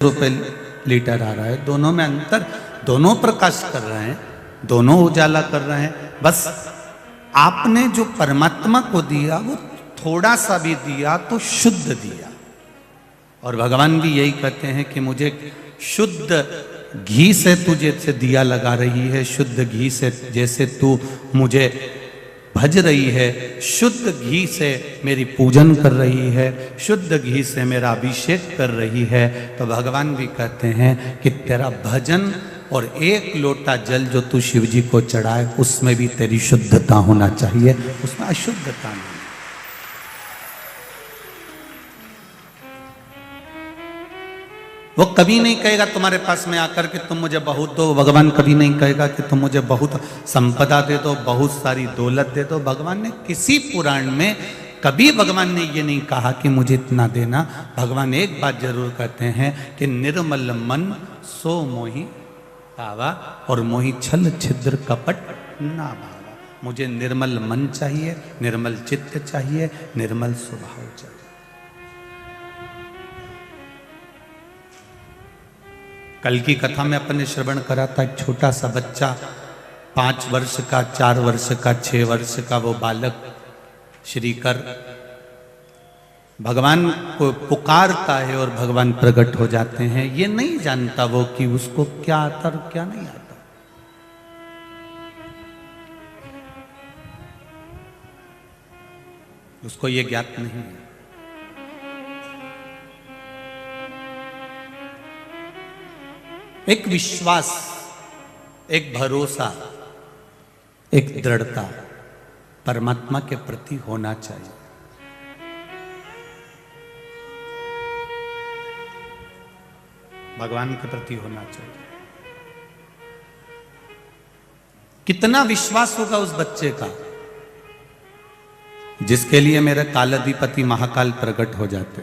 रुपए लीटर आ रहा है, दोनों में अंतर, दोनों प्रकाश कर रहे हैं, दोनों उजाला कर रहे हैं। बस आपने जो परमात्मा को दिया वो थोड़ा सा भी दिया तो शुद्ध दिया। और भगवान भी यही कहते हैं कि मुझे शुद्ध घी से तू जैसे दिया लगा रही है, शुद्ध घी से जैसे तू मुझे भज रही है, शुद्ध घी से मेरी पूजन कर रही है, शुद्ध घी से मेरा अभिषेक कर रही है। तो भगवान भी कहते हैं कि तेरा भजन और एक लोटा जल जो तू शिव जी को चढ़ाए उसमें भी तेरी शुद्धता होना चाहिए, उसमें अशुद्धता नहीं। वो कभी नहीं कहेगा तुम्हारे पास में आकर के तुम मुझे बहुत दो। भगवान कभी नहीं कहेगा कि तुम मुझे बहुत संपदा दे दो, बहुत सारी दौलत दे दो। भगवान ने किसी पुराण में कभी भगवान ने ये नहीं कहा कि मुझे इतना देना। भगवान एक बात जरूर कहते हैं कि निर्मल मन सो मोहि भावा और मोहि छल छिद्र कपट ना भावा। मुझे निर्मल मन चाहिए, निर्मल चित्त चाहिए, निर्मल स्वभाव चाहिए। कल की कथा में अपन ने श्रवण करा था, एक छोटा सा बच्चा 5 वर्ष का, 4 वर्ष का, 6 वर्ष का वो बालक श्रीकर भगवान को पुकारता है और भगवान प्रकट हो जाते हैं। ये नहीं जानता वो कि उसको क्या आता और क्या नहीं आता। उसको ये ज्ञात नहीं है। एक विश्वास, एक भरोसा, एक दृढ़ता परमात्मा के प्रति होना चाहिए। भगवान के प्रति होना चाहिए। कितना विश्वास होगा उस बच्चे का जिसके लिए मेरे कालाधिपति महाकाल प्रकट हो जाते।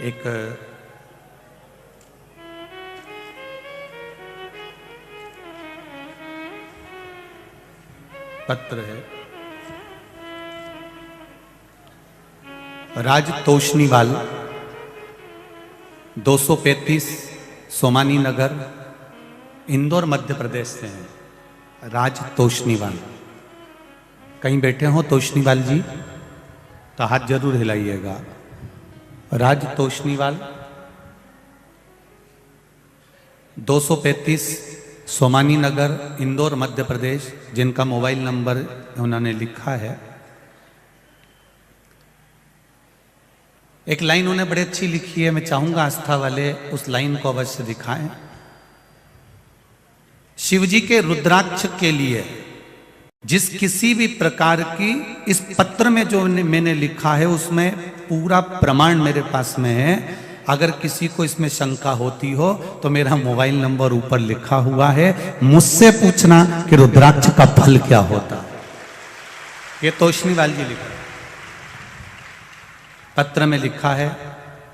एक पत्र है, राज तोशनीवाल 235 सोमानी नगर इंदौर मध्य प्रदेश से हैं। राज तोशनीवाल, कहीं बैठे हो तोशनीवाल जी तो हाथ जरूर हिलाइएगा। राज तोशनीवाल 235 सोमानी नगर इंदौर मध्य प्रदेश, जिनका मोबाइल नंबर उन्होंने लिखा है। एक लाइन उन्हें बड़ी अच्छी लिखी है, मैं चाहूंगा आस्था वाले उस लाइन को अवश्य दिखाएं। शिव जी के रुद्राक्ष के लिए जिस किसी भी प्रकार की, इस पत्र में जो मैंने लिखा है उसमें पूरा प्रमाण मेरे पास में है। अगर किसी को इसमें शंका होती हो तो मेरा मोबाइल नंबर ऊपर लिखा हुआ है, मुझसे पूछना कि रुद्राक्ष का फल क्या होता है। ये तोशनीवाल जी लिखा है, पत्र में लिखा है।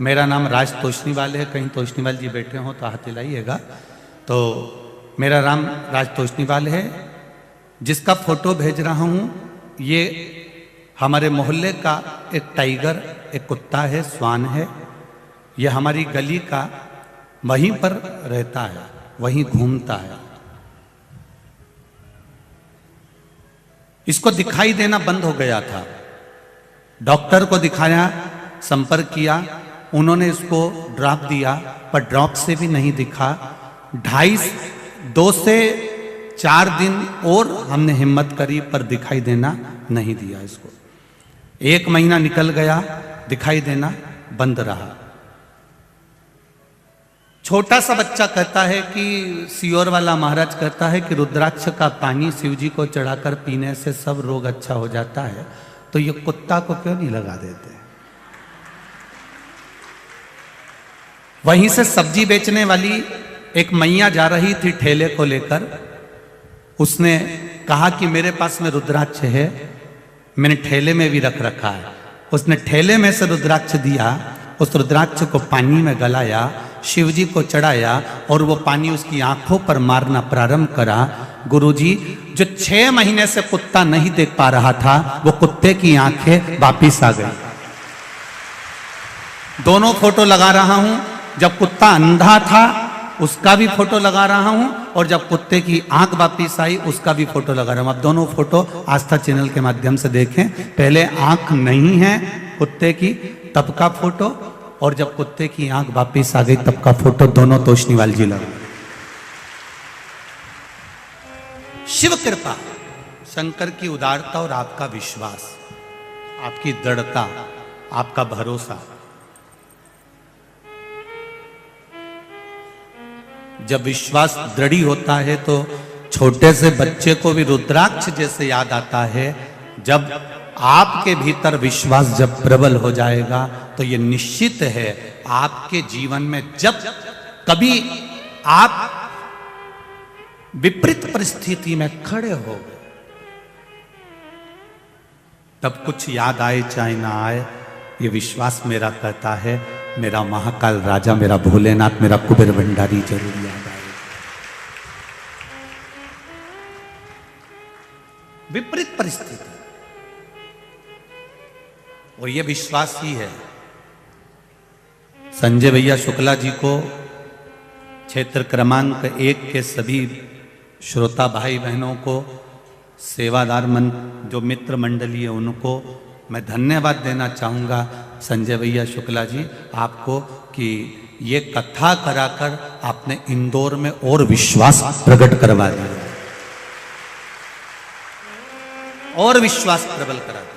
मेरा नाम राज तोशनीवाल है, कहीं तोशनीवाल जी बैठे हो तो हाथ हिलाइएगा। तो मेरा नाम राज तोशनीवाल है। जिसका फोटो भेज रहा हूं ये हमारे मोहल्ले का एक टाइगर, एक कुत्ता है, स्वान है। ये हमारी गली का वहीं पर रहता है, वहीं घूमता है। इसको दिखाई देना बंद हो गया था। डॉक्टर को दिखाया, संपर्क किया, उन्होंने इसको ड्रॉप दिया पर ड्रॉप से भी नहीं दिखा। 2 से 4 दिन और हमने हिम्मत करी पर दिखाई देना नहीं दिया इसको। 1 महीना निकल गया, दिखाई देना बंद रहा। छोटा सा बच्चा कहता है कि सियोर वाला महाराज कहता है कि रुद्राक्ष का पानी शिव जी को चढ़ाकर पीने से सब रोग अच्छा हो जाता है, तो ये कुत्ता को क्यों नहीं लगा देते। वहीं से सब्जी बेचने वाली एक मैया जा रही थी ठेले को लेकर। उसने कहा कि मेरे पास में रुद्राक्ष है, मैंने ठेले में भी रख रखा है। उसने ठेले में से रुद्राक्ष दिया, उस रुद्राक्ष को पानी में गलाया, शिव जी को चढ़ाया और वो पानी उसकी आंखों पर मारना प्रारंभ करा। गुरुजी, जो 6 महीने से कुत्ता नहीं देख पा रहा था, वो कुत्ते की आंखें वापिस आ गई। दोनों फोटो लगा रहा हूं। जब कुत्ता अंधा था उसका भी फोटो लगा रहा हूं, और जब कुत्ते की आंख वापिस आई उसका भी फोटो लगा रहा हूं। अब दोनों फोटो आस्था चैनल के माध्यम से देखें। पहले आंख नहीं है कुत्ते की तब का फोटो, और जब कुत्ते की आंख वापिस आ गई तब का फोटो, दोनों तोशनीवाल जी लगा। शिव कृपा, शंकर की उदारता और आपका विश्वास, आपकी दृढ़ता, आपका भरोसा। जब विश्वास दृढ़ होता है तो छोटे से बच्चे को भी रुद्राक्ष जैसे याद आता है। जब आपके भीतर विश्वास जब प्रबल हो जाएगा तो ये निश्चित है आपके जीवन में जब कभी आप विपरीत परिस्थिति में खड़े हो तब कुछ याद आए चाहे ना आए, ये विश्वास मेरा कहता है मेरा महाकाल राजा, मेरा भोलेनाथ, मेरा कुबेर भंडारी जरूर याद आए। विपरीत परिस्थिति, और ये विश्वास ही है। संजय भैया शुक्ला जी को क्षेत्र क्रमांक 1 के सभी श्रोता भाई बहनों को, सेवादार मन जो मित्र मंडली है उनको मैं धन्यवाद देना चाहूँगा संजय भैया शुक्ला जी आपको, कि ये कथा कराकर आपने इंदौर में और विश्वास प्रकट करवा दिया, और विश्वास प्रबल करा दिया।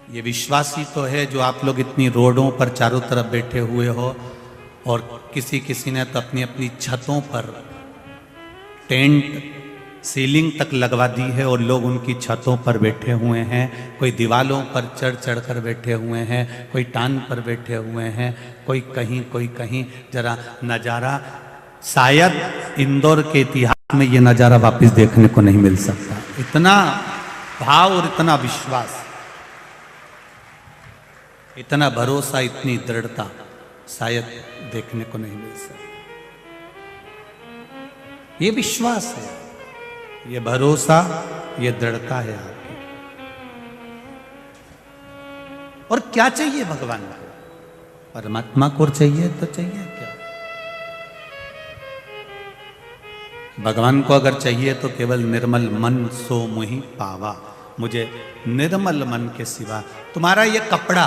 ये विश्वास ही तो है जो आप लोग इतनी रोडों पर चारों तरफ बैठे हुए हो, और किसी किसी ने तो अपनी अपनी छतों पर टेंट सीलिंग तक लगवा दी है और लोग उनकी छतों पर बैठे हुए हैं। कोई दीवालों पर चढ़ चढ़ कर बैठे हुए हैं, कोई टान पर बैठे हुए हैं, कोई कहीं। जरा नज़ारा शायद इंदौर के इतिहास में ये नज़ारा वापस देखने को नहीं मिल सकता। इतना भाव और इतना विश्वास, इतना भरोसा, इतनी दृढ़ता शायद देखने को नहीं मिल सकता। ये विश्वास है, ये भरोसा, ये दृढ़ता है आपकी। और क्या चाहिए भगवान को? परमात्मा को चाहिए तो चाहिए क्या? भगवान को अगर चाहिए तो केवल निर्मल मन सो मुहि पावा। मुझे निर्मल मन के सिवा तुम्हारा ये कपड़ा,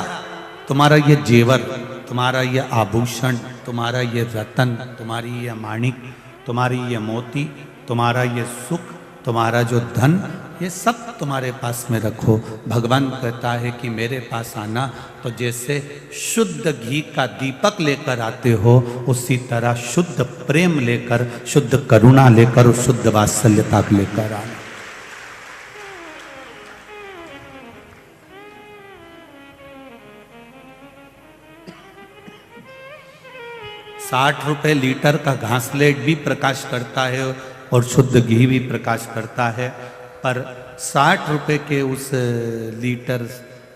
तुम्हारा ये जेवर, तुम्हारा ये आभूषण, तुम्हारा ये रतन, तुम्हारी ये माणिक, तुम्हारी ये मोती, तुम्हारा ये सुख, तुम्हारा जो धन, ये सब तुम्हारे पास में रखो। भगवान कहता है कि मेरे पास आना तो जैसे शुद्ध घी का दीपक लेकर आते हो, उसी तरह शुद्ध प्रेम लेकर, शुद्ध करुणा लेकर, शुद्ध वात्सल्यता लेकर आना। 60 रुपए लीटर का घासलेट भी प्रकाश करता है और शुद्ध घी भी प्रकाश करता है, पर 60 रुपए के उस लीटर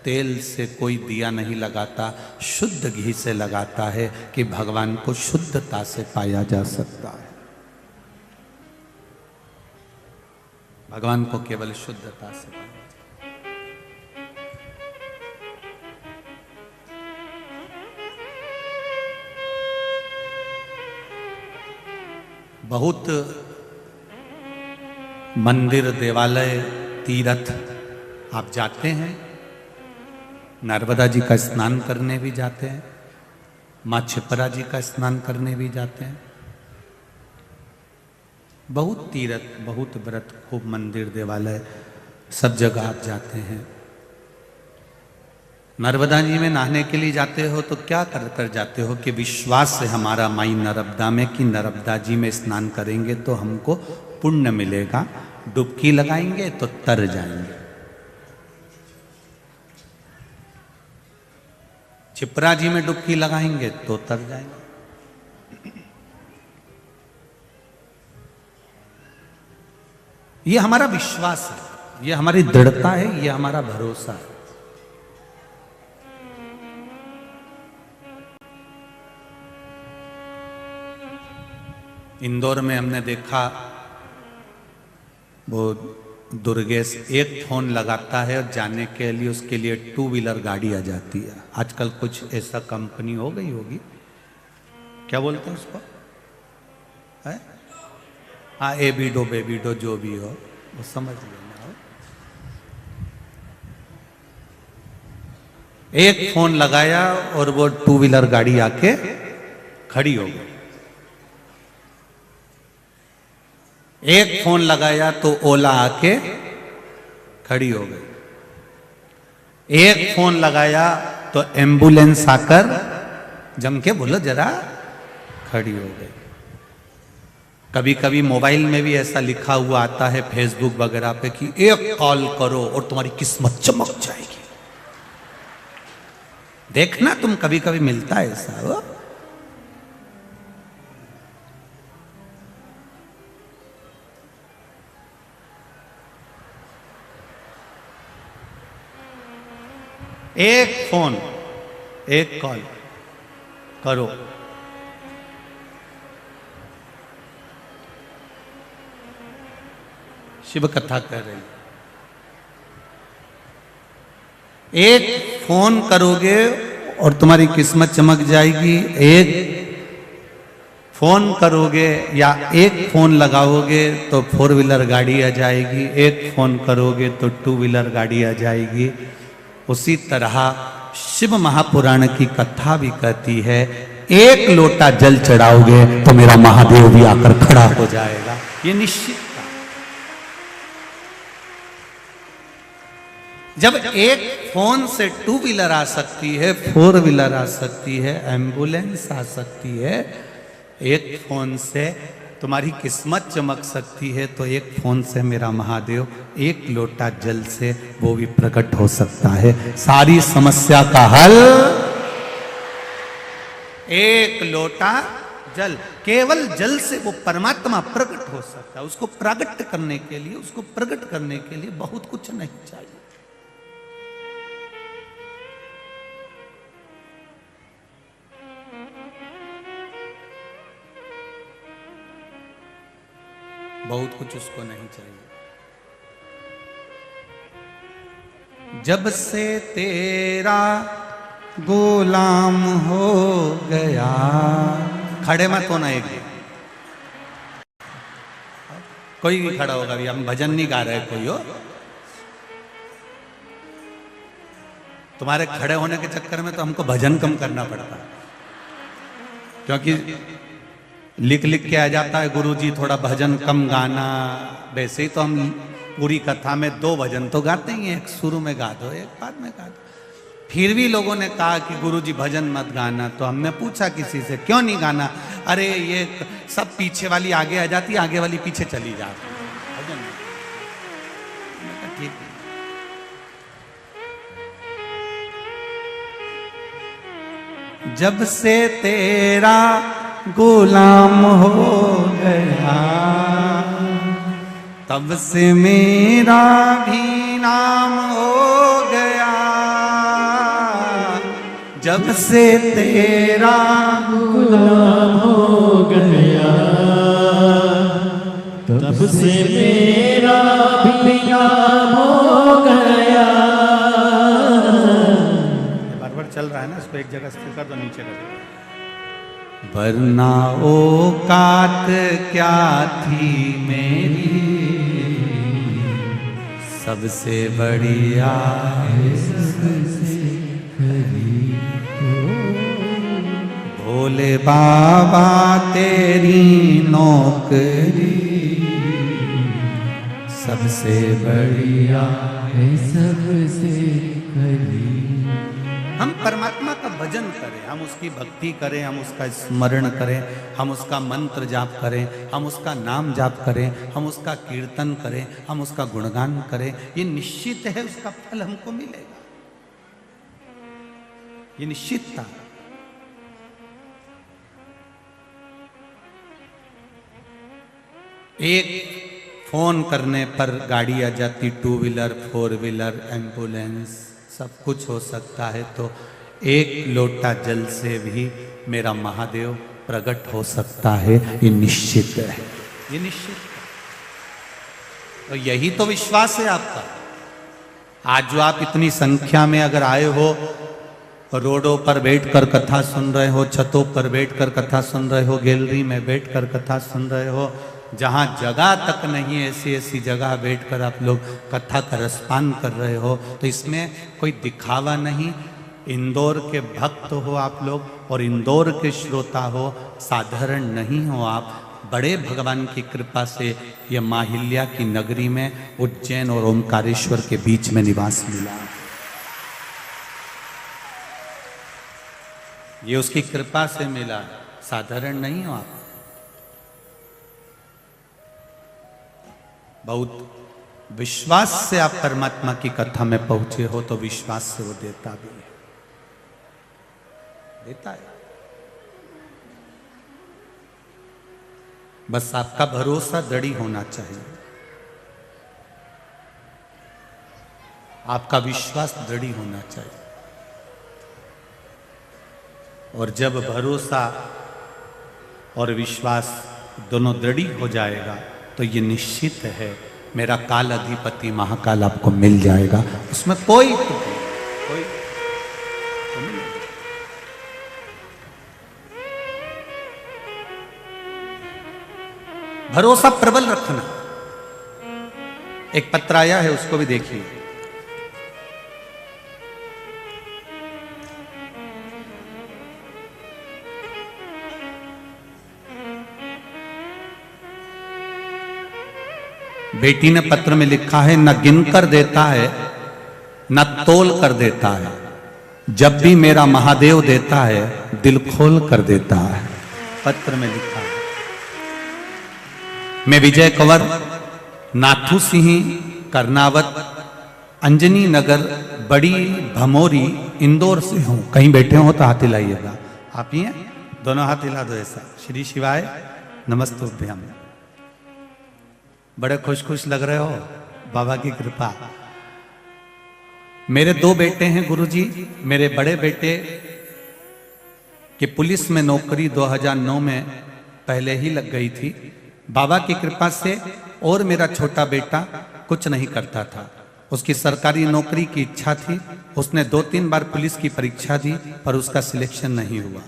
तेल से कोई दिया नहीं लगाता, शुद्ध घी से लगाता है कि भगवान को शुद्धता से पाया जा सकता है। भगवान को केवल शुद्धता से पाया। बहुत मंदिर, देवालय, तीर्थ आप जाते हैं, नर्मदा जी का स्नान करने भी जाते हैं, माँ छिपरा जी का स्नान करने भी जाते हैं। बहुत तीर्थ, बहुत व्रत, खूब मंदिर, देवालय, सब जगह आप जाते हैं। नर्मदा जी में नहाने के लिए जाते हो तो क्या कर कर जाते हो कि विश्वास से हमारा माई नर्मदा में कि नर्मदा जी में स्नान करेंगे तो हमको पुण्य मिलेगा, डुबकी लगाएंगे तो तर जाएंगे। छिपरा जी में डुबकी लगाएंगे तो तर जाएंगे। ये हमारा विश्वास है, ये हमारी दृढ़ता है, ये हमारा भरोसा है। इंदौर में हमने देखा वो दुर्गेश एक फोन लगाता है और जाने के लिए उसके लिए 2 व्हीलर गाड़ी आ जाती है। आजकल कुछ ऐसा कंपनी हो गई होगी, क्या बोलते हैं उसको, है हाँ एबीडो बेबीडो जो भी हो वो समझ लेना। एक फोन लगाया और वो 2 व्हीलर गाड़ी आके खड़ी हो गई। एक फोन लगाया तो ओला आके खड़ी हो गई। एक फोन लगाया तो एम्बुलेंस आकर जम के बोलो जरा खड़ी हो गई। कभी कभी मोबाइल में भी ऐसा लिखा हुआ आता है फेसबुक वगैरह पे कि एक कॉल करो और तुम्हारी किस्मत चमक जाएगी। देखना तुम, कभी कभी मिलता है ऐसा। वो एक फोन, एक कॉल करो, शिव कथा कर रही। एक फोन करोगे और तुम्हारी किस्मत चमक जाएगी। एक फोन करोगे या एक फोन लगाओगे तो 4 व्हीलर गाड़ी आ जाएगी। एक फोन करोगे तो 2 व्हीलर गाड़ी आ जाएगी। उसी तरह शिव महापुराण की कथा भी कहती है, एक लोटा जल चढ़ाओगे तो मेरा महादेव भी आकर खड़ा हो जाएगा। ये निश्चित था। जब एक फोन से 2 व्हीलर आ सकती है, 4 व्हीलर आ सकती है, एम्बुलेंस आ सकती है, एक फोन से तुम्हारी किस्मत चमक सकती है, तो एक फोन से मेरा महादेव एक लोटा जल से वो भी प्रकट हो सकता है। सारी समस्या का हल एक लोटा जल। केवल जल से वो परमात्मा प्रकट हो सकता है। उसको प्रकट करने के लिए, उसको प्रकट करने के लिए बहुत कुछ नहीं चाहिए। बहुत कुछ उसको नहीं चाहिए। जब से तेरा गुलाम हो गया, खड़े मत होना एक दिन, कोई भी खड़ा होगा। अभी हम भजन नहीं गा रहे, कोई हो तुम्हारे खड़े होने के चक्कर में तो हमको भजन कम करना पड़ता, क्योंकि लिख लिख के आ जाता है गुरुजी थोड़ा भजन कम गाना। वैसे ही तो हम पूरी कथा में 2 भजन तो गाते ही हैं, एक शुरू में गा दो, एक बाद में गा दो। फिर भी लोगों ने कहा कि गुरुजी भजन मत गाना, तो हमने पूछा किसी से क्यों नहीं गाना। अरे ये सब पीछे वाली आगे आ जाती, आगे वाली पीछे चली जाती, भजन नहीं। ठीक है। जब से तेरा गुलाम हो गया, तब से मेरा भी नाम हो गया। जब से तेरा गुलाम हो गया, तब से मेरा भी नाम हो गया। बार बार चल रहा है ना, इसको एक जगह स्थिर कर दो, नीचे कर दो। वरना औकात क्या थी मेरी, सबसे बढ़िया है सबसे करीब। भोले बाबा तेरी नौकरी, सबसे बढ़िया है सबसे करीब। हम परमात्मा का भजन करें, हम उसकी भक्ति करें, हम उसका स्मरण करें, हम उसका मंत्र जाप करें, हम उसका नाम जाप करें, हम उसका कीर्तन करें, हम उसका गुणगान करें। ये निश्चित है उसका फल हमको मिलेगा, ये निश्चित था। एक फोन करने पर गाड़ी आ जाती, 2 व्हीलर 4 व्हीलर एम्बुलेंस सब कुछ हो सकता है। तो एक लोटा जल से भी मेरा महादेव प्रकट हो सकता है, ये निश्चित है, ये निश्चित है। तो यही तो विश्वास है आपका। आज जो आप इतनी संख्या में अगर आए हो, रोडों पर बैठकर कथा सुन रहे हो, छतों पर बैठकर कथा सुन रहे हो, गैलरी में बैठकर कथा सुन रहे हो, जहाँ जगह तक नहीं ऐसी ऐसी जगह बैठकर आप लोग कथा का रसपान कर रहे हो, तो इसमें कोई दिखावा नहीं। इंदौर के भक्त हो आप लोग और इंदौर के श्रोता हो, साधारण नहीं हो आप। बड़े भगवान की कृपा से यह माहिल्या की नगरी में उज्जैन और ओमकारेश्वर के बीच में निवास मिला। ये उसकी कृपा से मिला, साधारण नहीं हो आप। बहुत विश्वास से आप परमात्मा की कथा में पहुंचे हो, तो विश्वास से वो देता भी है, देता है। बस आपका भरोसा दृढ़ होना चाहिए, आपका विश्वास दृढ़ होना चाहिए। और जब भरोसा और विश्वास दोनों दृढ़ हो जाएगा, तो ये निश्चित है मेरा काल अधिपति महाकाल आपको मिल जाएगा। उसमें कोई भरोसा प्रबल रखना। एक पत्र आया है, उसको भी देखिए। बेटी ने पत्र में लिखा है, न गिन कर देता है न तोल कर देता है, जब भी मेरा महादेव देता है दिल खोल कर देता है। पत्र में लिखा है। मैं विजय कंवर, नाथू सिंह, कर्नावत, अंजनी नगर, बड़ी भमोरी, इंदौर से हूं। कहीं बैठे हो तो हाथ हिलाइएगा। आप ही हैं? दोनों हाथ हिला दो ऐसा। श्री शिवाय नमस्तुभ्यम। बड़े खुश खुश लग रहे हो, बाबा की कृपा। मेरे दो बेटे हैं गुरुजी। मेरे बड़े बेटे की पुलिस में नौकरी 2009 में पहले ही लग गई थी, बाबा की कृपा से। और मेरा छोटा बेटा कुछ नहीं करता था, उसकी सरकारी नौकरी की इच्छा थी। उसने 2-3 बार पुलिस की परीक्षा दी, पर उसका सिलेक्शन नहीं हुआ।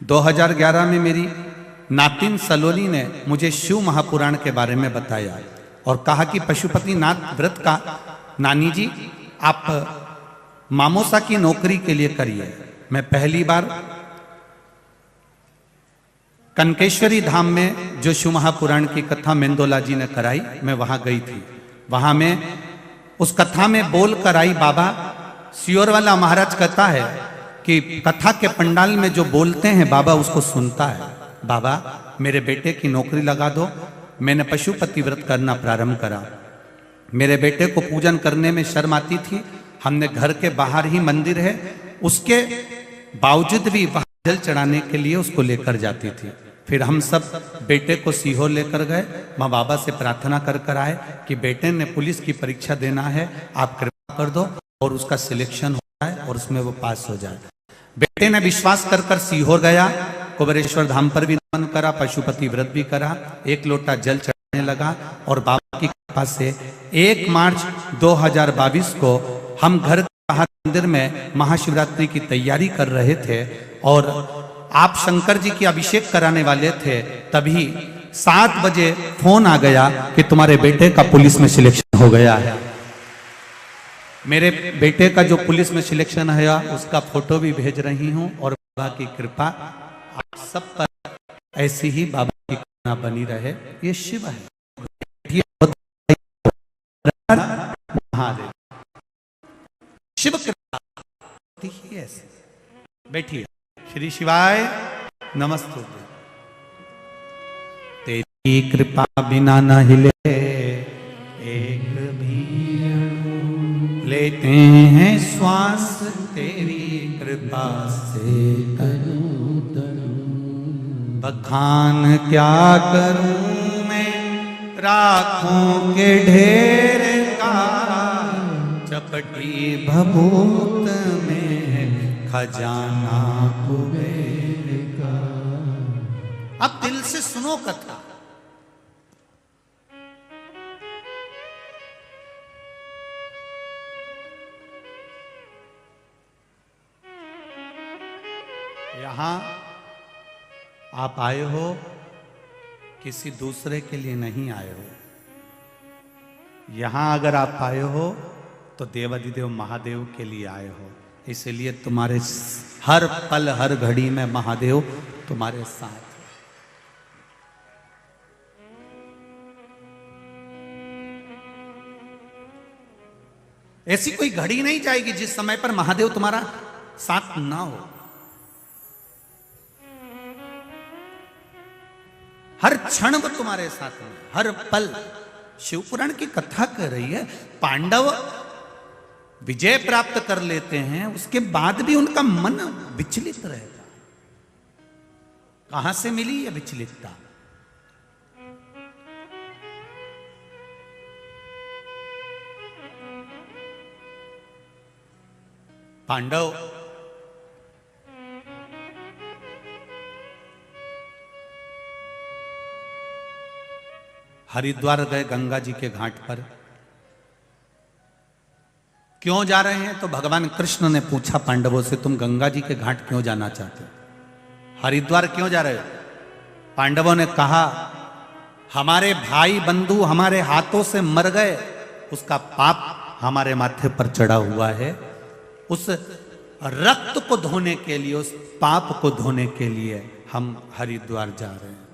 2011 में मेरी नातिन सलोनी ने मुझे शिव महापुराण के बारे में बताया और कहा कि पशुपति नाथ व्रत का नानी जी आप मामोसा की नौकरी के लिए करिए। मैं पहली बार कनकेश्वरी धाम में जो शिव महापुराण की कथा मेंदोला जी ने कराई, मैं वहां गई थी। वहां में उस कथा में बोल कर आई, बाबा सियोर वाला महाराज कहता है कि कथा के पंडाल में जो बोलते हैं बाबा उसको सुनता है। बाबा मेरे बेटे की नौकरी लगा दो। मैंने पशुपति व्रत करना प्रारंभ करा। मेरे बेटे को पूजन करने में शर्म आती थी। हमने घर के बाहर ही मंदिर है, उसके बावजूद भी वहां जल चढ़ाने के लिए उसको लेकर जाती थी। फिर हम सब बेटे को सीहोर लेकर गए। माँ बाबा से प्रार्थना कर कर आए कि बेटे ने पुलिस की परीक्षा देना है, आप कृपा कर दो और उसका सिलेक्शन हो जाए और उसमें वो पास हो जाए। बेटे ने विश्वास कर कर सीहोर गया, कुबेरेश्वर धाम पर भी नमन करा, पशुपति व्रत भी करा, 1 लोटा जल चढ़ाने लगा। और बाबा की कृपा से 1 मार्च 2022 को हम घर के बाहर मंदिर में महाशिवरात्रि की तैयारी कर रहे थे और आप शंकर जी की अभिषेक कराने वाले थे। तभी 7 बजे फोन आ गया कि तुम्हारे बेटे का पुलिस में सिलेक्शन हो गया है। मेरे बेटे का जो पुलिस में सिलेक्शन है उसका फोटो भी भेज रही हूं। और बाबा की कृपा आप सब पर ऐसी ही बाबा की कृपा बनी रहे। ये शिव है, महादेव शिव कृपा देखिए ऐसे। बैठिए। श्री शिवाय नमस्तुभ्यं। तेरी कृपा बिना न हिले एक भी अणु, लेते हैं श्वास तेरी कृपा से तनु तनु। बखान क्या करूं मैं राखों के ढेर का, चपटी भभूत में खजाना कुबेर का। अब दिल से सुनो कथा। यहां आप आए हो किसी दूसरे के लिए नहीं आए हो। यहां अगर आप आए हो तो देवाधिदेव महादेव के लिए आए हो। इसलिए तुम्हारे हर पल हर घड़ी में महादेव तुम्हारे साथ है। ऐसी कोई घड़ी नहीं जाएगी जिस समय पर महादेव तुम्हारा साथ ना हो। हर क्षण वो तुम्हारे साथ में, हर पल। शिवपुराण की कथा कह रही है, पांडव विजय प्राप्त कर लेते हैं, उसके बाद भी उनका मन विचलित रहता। कहां से मिली यह विचलितता? पांडव हरिद्वार गए गंगा जी के घाट पर। क्यों जा रहे हैं? तो भगवान कृष्ण ने पूछा पांडवों से, तुम गंगा जी के घाट क्यों जाना चाहते हो? हरिद्वार क्यों जा रहे हो? पांडवों ने कहा, हमारे भाई बंधु हमारे हाथों से मर गए, उसका पाप हमारे माथे पर चढ़ा हुआ है। उस रक्त को धोने के लिए, उस पाप को धोने के लिए हम हरिद्वार जा रहे हैं।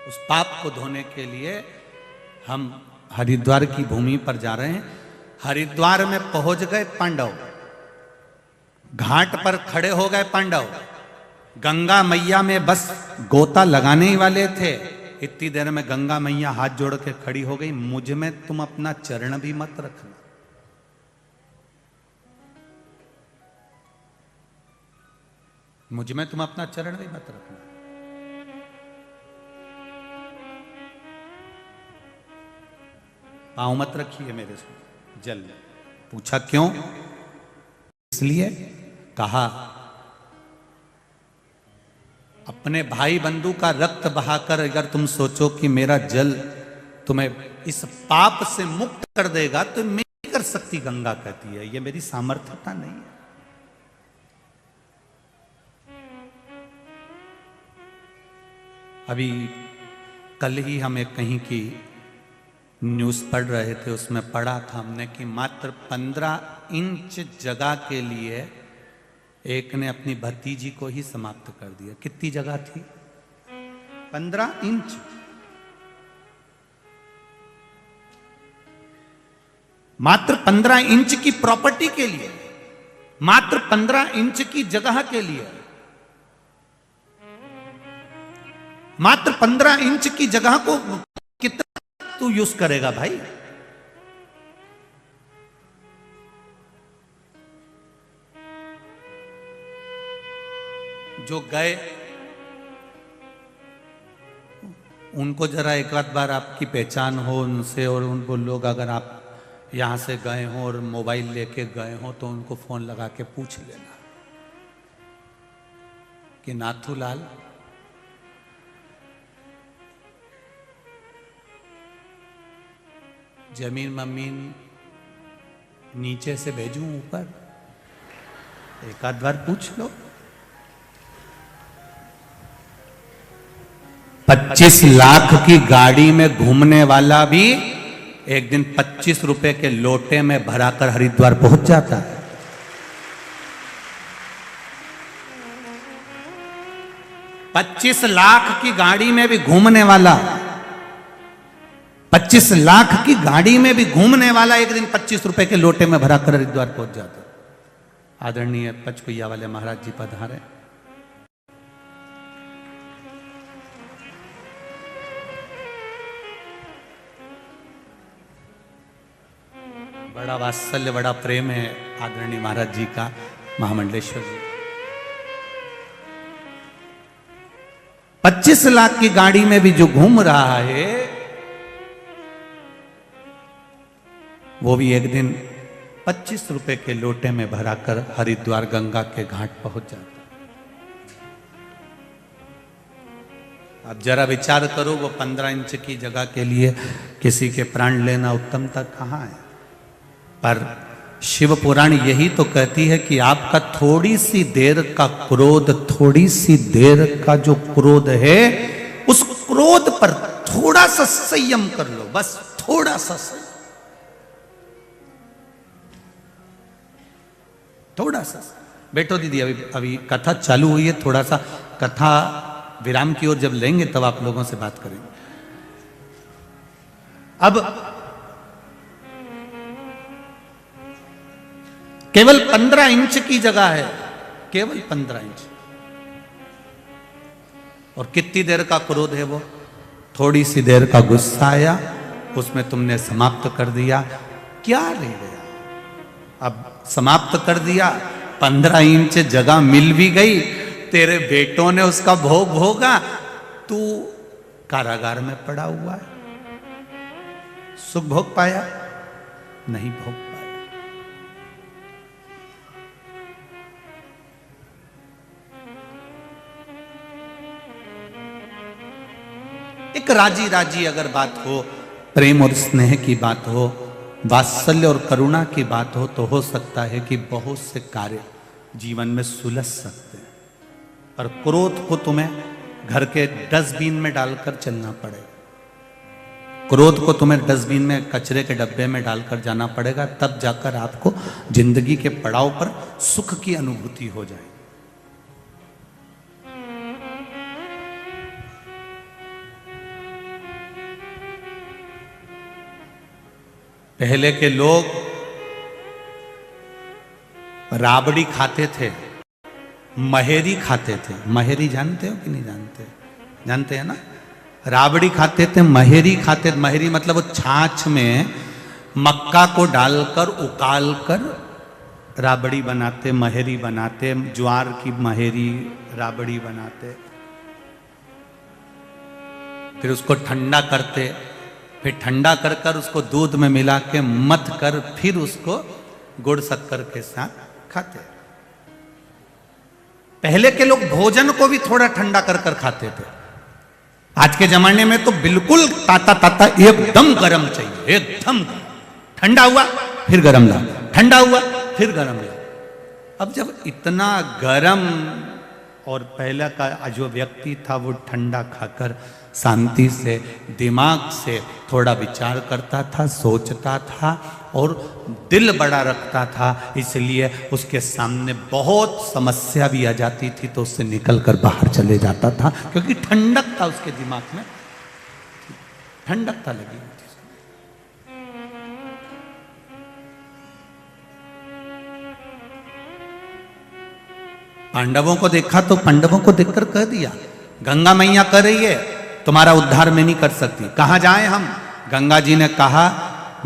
उस पाप को धोने के लिए हम हरिद्वार की भूमि पर जा रहे हैं। हरिद्वार में पहुंच गए पांडव, घाट पर खड़े हो गए पांडव। गंगा मैया में बस गोता लगाने ही वाले थे, इतनी देर में गंगा मैया हाथ जोड़ के खड़ी हो गई, मुझ में तुम अपना चरण भी मत रखना। मुझ में तुम अपना चरण भी मत रखना। पांव मत रखिए मेरे से जल। पूछा क्यों? इसलिए कहा, अपने भाई बंधु का रक्त बहाकर अगर तुम सोचो कि मेरा जल तुम्हें इस पाप से मुक्त कर देगा तो मैं नहीं कर सकती। गंगा कहती है, ये मेरी सामर्थ्यता नहीं है। अभी कल ही हमें कहीं की न्यूज़ पढ़ रहे थे, उसमें पढ़ा था हमने कि मात्र 15 इंच जगह के लिए एक ने अपनी भतीजी को ही समाप्त कर दिया। कितनी जगह थी? 15 इंच। मात्र 15 इंच की प्रॉपर्टी के लिए, मात्र 15 इंच की जगह के लिए, मात्र 15 इंच की जगह को कितना तू यूज करेगा भाई? जो गए उनको जरा एक आध बार आपकी पहचान हो उनसे, और उनको लोग अगर आप यहां से गए हो और मोबाइल लेके गए हो तो उनको फोन लगा के पूछ लेना कि नाथूलाल जमीन ममीन नीचे से भेजूं ऊपर? एक आध बार पूछ लो। 25 लाख की गाड़ी में घूमने वाला भी एक दिन 25 रुपए के लोटे में भराकर हरिद्वार पहुंच जाता है। $25 लाख की गाड़ी में भी घूमने वाला, 25 लाख की गाड़ी में भी घूमने वाला एक दिन 25 रुपए के लोटे में भराकर हरिद्वार पहुंच जाता है। आदरणीय पचपैया वाले महाराज जी पधारे। बड़ा वात्सल्य, बड़ा प्रेम है आदरणीय महाराज जी का महामंडलेश्वर जी। 25 लाख की गाड़ी में भी जो घूम रहा है वो भी एक दिन 25 रुपए के लोटे में भराकर हरिद्वार गंगा के घाट पहुंच जाता है। अब जरा विचार करो, वो 15 इंच की जगह के लिए किसी के प्राण लेना उत्तमता कहां है? पर शिव पुराण यही तो कहती है कि आपका थोड़ी सी देर का क्रोध, थोड़ी सी देर का जो क्रोध है, उस क्रोध पर थोड़ा सा संयम कर लो, बस थोड़ा सा संयम, थोड़ा सा। बैठो दीदी, अभी कथा चालू हुई है, थोड़ा सा कथा विराम की ओर जब लेंगे तब आप लोगों से बात करेंगे। अब केवल 15 इंच की जगह है, केवल 15 इंच, और कितनी देर का क्रोध है वो? थोड़ी सी देर का गुस्सा आया, उसमें तुमने समाप्त कर दिया, क्या रह गया? अब समाप्त कर दिया, 15 इंच जगह मिल भी गई, तेरे बेटों ने उसका भोग भोगा, तू कारागार में पड़ा हुआ है, सुख भोग पाया? नहीं भोग पाया। एक राजी राजी अगर बात हो, प्रेम और स्नेह की बात हो, वात्सल्य और करुणा की बात हो, तो हो सकता है कि बहुत से कार्य जीवन में सुलझ सकते हैं। पर क्रोध को तुम्हें घर के डस्टबिन में डालकर चलना पड़ेगा, क्रोध को तुम्हें डस्टबिन में, कचरे के डब्बे में डालकर जाना पड़ेगा, तब जाकर आपको जिंदगी के पड़ाव पर सुख की अनुभूति हो जाए। पहले के लोग राबड़ी खाते थे, महेरी खाते थे। महेरी जानते हो कि नहीं जानते? जानते हैं ना? राबड़ी खाते थे, महेरी खाते थे। महेरी मतलब वो छाछ में मक्का को डालकर उकाल कर राबड़ी बनाते, महेरी बनाते, ज्वार की महेरी राबड़ी बनाते, फिर उसको ठंडा करते, फिर ठंडा कर कर उसको दूध में मिला के मथ कर फिर उसको गुड़ शक्कर के साथ खाते। पहले के लोग भोजन को भी थोड़ा ठंडा कर कर खाते थे। आज के जमाने में तो बिल्कुल ताता ताता एकदम गर्म चाहिए, एकदम ठंडा हुआ फिर गर्म ला, ठंडा हुआ फिर गर्म ला। अब जब इतना गर्म, और पहला का जो व्यक्ति था वो ठंडा खाकर शांति से, दिमाग से थोड़ा विचार करता था, सोचता था और दिल बड़ा रखता था, इसलिए उसके सामने बहुत समस्या भी आ जाती थी तो उससे निकल कर बाहर चले जाता था, क्योंकि ठंडक था उसके दिमाग में, ठंडक था लगी हुई थी। पांडवों को देखा तो पांडवों को देखकर कह दिया, गंगा मैया कर रही है, तुम्हारा उद्धार मैं नहीं कर सकती, कहां जाएं हम? गंगा जी ने कहा,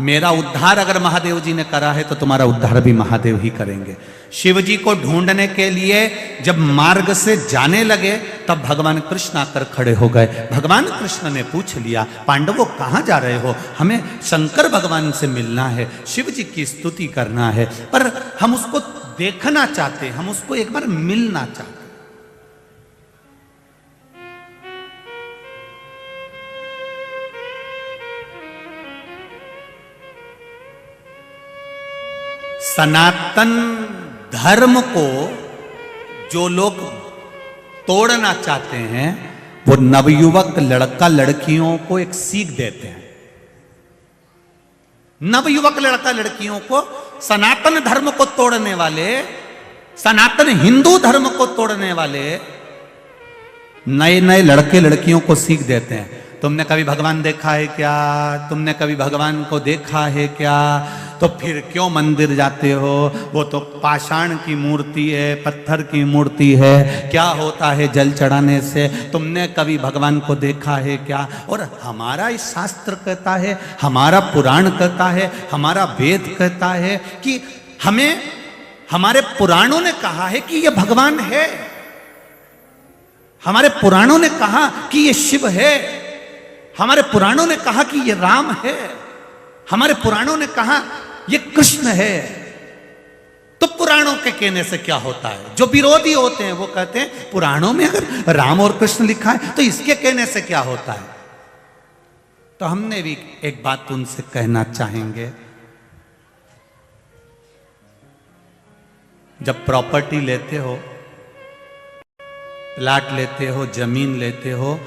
मेरा उद्धार अगर महादेव जी ने करा है तो तुम्हारा उद्धार भी महादेव ही करेंगे। शिव जी को ढूंढने के लिए जब मार्ग से जाने लगे तब भगवान कृष्ण आकर खड़े हो गए। भगवान कृष्ण ने पूछ लिया, पांडवों कहां जा रहे हो? हमें शंकर भगवान से मिलना है, शिव जी की स्तुति करना है, पर हम उसको देखना चाहते हैं, हम उसको एक बार मिलना चाहते हैं। सनातन धर्म को जो लोग तोड़ना चाहते हैं वो नवयुवक लड़का लड़कियों को एक सीख देते हैं। नवयुवक लड़का लड़कियों को, सनातन धर्म को तोड़ने वाले, सनातन हिंदू धर्म को तोड़ने वाले नए नए लड़के लड़कियों को सीख देते हैं। तुमने कभी भगवान देखा है क्या? तुमने कभी भगवान को देखा है क्या? तो फिर क्यों मंदिर जाते हो? वो तो पाषाण की मूर्ति है, पत्थर की मूर्ति है, क्या होता है जल चढ़ाने से? तुमने कभी भगवान को देखा है क्या? और हमारा इस शास्त्र कहता है, हमारा पुराण कहता है, हमारा वेद कहता है कि हमें, हमारे पुराणों ने कहा है कि ये भगवान है, हमारे पुराणों ने कहा कि ये शिव है, हमारे पुराणों ने कहा कि ये राम है, हमारे पुराणों ने कहा ये कृष्ण है। तो पुराणों के कहने से क्या होता है? जो विरोधी होते हैं वो कहते हैं पुराणों में अगर राम और कृष्ण लिखा है तो इसके कहने से क्या होता है? तो हमने भी एक बात उनसे कहना चाहेंगे, जब प्रॉपर्टी लेते हो, प्लाट लेते हो, जमीन लेते हो,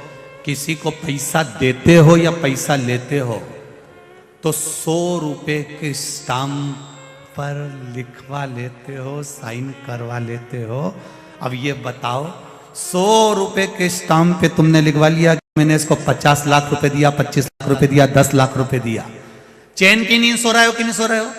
किसी को पैसा देते हो या पैसा लेते हो, तो 100 रुपए के स्टाम्प पर लिखवा लेते हो, साइन करवा लेते हो। अब ये बताओ, 100 रुपए के स्टाम्प पे तुमने लिखवा लिया कि मैंने इसको 50 लाख रुपए दिया, 25 लाख रुपए दिया, 10 लाख रुपए दिया। चैन की नींद सो रहे हो कि नहीं सो रहे हो?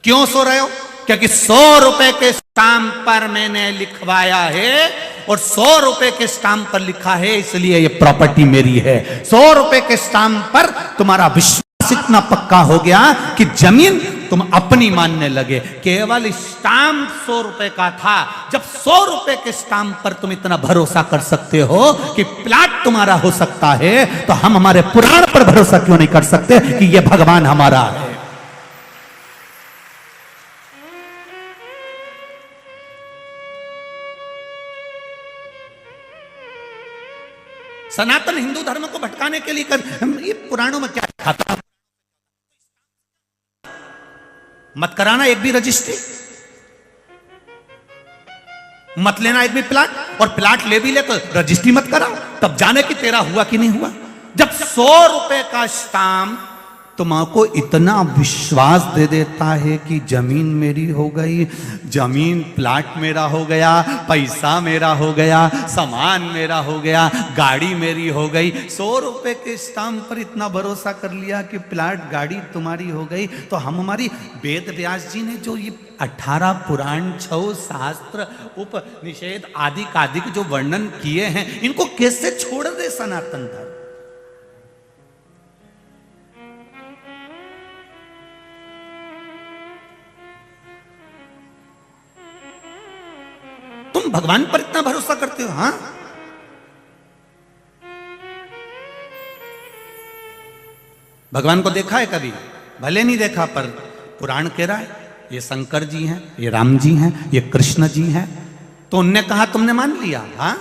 क्यों सो रहे हो? क्योंकि 100 रुपए के स्टाम्प पर मैंने लिखवाया है, और 100 रुपए के स्टाम्प पर लिखा है, इसलिए ये प्रॉपर्टी मेरी है। 100 रुपए के स्टाम्प पर तुम्हारा विश्वास इतना पक्का हो गया कि जमीन तुम अपनी मानने लगे। केवल स्टाम्प 100 रुपए का था। जब 100 रुपए के स्टाम्प पर तुम इतना भरोसा कर सकते हो कि प्लाट तुम्हारा हो सकता है, तो हम हमारे पुराण पर भरोसा क्यों नहीं कर सकते कि यह भगवान हमारा है? सनातन हिंदू धर्म को भटकाने के लिए ये पुराणों में क्या लिखा था? मत कराना एक भी रजिस्ट्री, मत लेना एक भी प्लाट, और प्लाट ले भी ले तो रजिस्ट्री मत कराओ, तब जाने कि तेरा हुआ कि नहीं हुआ। जब 100 रुपए का स्टाम्प तुमको इतना विश्वास दे देता है कि जमीन मेरी हो गई, जमीन प्लाट मेरा हो गया, पैसा मेरा हो गया, सामान मेरा हो गया, गाड़ी मेरी हो गई, 100 रुपए के स्टाम्प पर इतना भरोसा कर लिया कि प्लाट गाड़ी तुम्हारी हो गई, तो हम हमारी वेद व्यास जी ने जो ये 18 पुराण, 6 शास्त्र, उपनिषेध आदि आदि जो वर्णन किए हैं, इनको कैसे छोड़ दे सनातन धर्म? तुम भगवान पर इतना भरोसा करते हो? हाँ, भगवान को देखा है कभी? भले नहीं देखा, पर पुराण कह रहा है ये शंकर जी हैं, ये राम जी हैं, ये कृष्ण जी हैं, तो उनने कहा तुमने मान लिया। हाँ,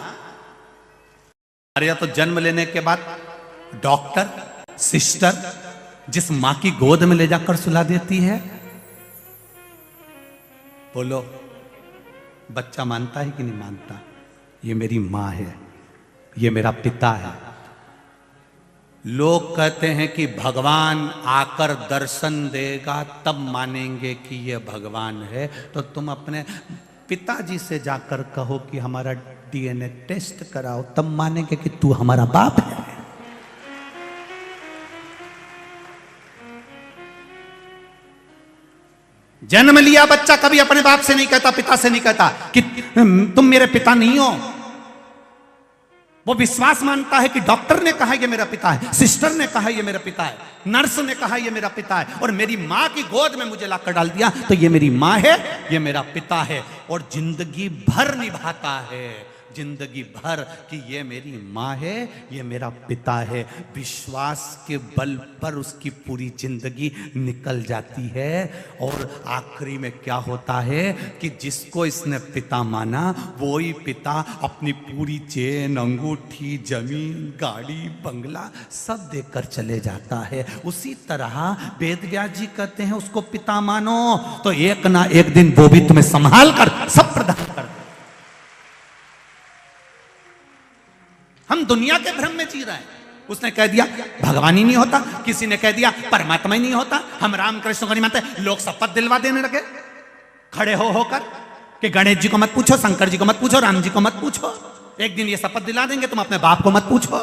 अरे या तो जन्म लेने के बाद डॉक्टर, सिस्टर जिस मां की गोद में ले जाकर सुला देती है, बोलो बच्चा मानता है कि नहीं मानता? ये मेरी मां है, ये मेरा पिता है। लोग कहते हैं कि भगवान आकर दर्शन देगा तब मानेंगे कि ये भगवान है। तो तुम अपने पिताजी से जाकर कहो कि हमारा डीएनए टेस्ट कराओ, तब मानेंगे कि तू हमारा बाप है। जन्म लिया बच्चा कभी अपने बाप से नहीं कहता, पिता से नहीं कहता कि तुम मेरे पिता नहीं हो। वो विश्वास मानता है कि डॉक्टर ने कहा ये मेरा पिता है, सिस्टर ने कहा ये मेरा पिता है, नर्स ने कहा ये मेरा पिता है, और मेरी मां की गोद में मुझे लाकर डाल दिया तो ये मेरी मां है, ये मेरा पिता है। और जिंदगी भर निभाता है, जिंदगी भर कि ये मेरी मां है, ये मेरा पिता है। विश्वास के बल पर उसकी पूरी जिंदगी निकल जाती है। और आखिरी में क्या होता है कि जिसको इसने पिता माना, वो ही पिता अपनी पूरी चेन, अंगूठी, जमीन, गाड़ी, बंगला सब देकर चले जाता है। उसी तरह वेद व्यास जी कहते हैं उसको पिता मानो, तो एक ना एक दिन वो भी तुम्हें संभाल कर सब प्रदान कर। हम दुनिया के भ्रम में जी रहे हैं। उसने कह दिया भगवान ही नहीं होता, किसी ने कह दिया परमात्मा ही नहीं होता, हम राम कृष्ण को नहीं मानते। लोग शपथ दिलवा देने लगे खड़े हो होकर कि गणेश जी को मत पूछो, शंकर जी को मत पूछो, राम जी को मत पूछो। एक दिन ये शपथ दिला देंगे तुम अपने बाप को मत पूछो।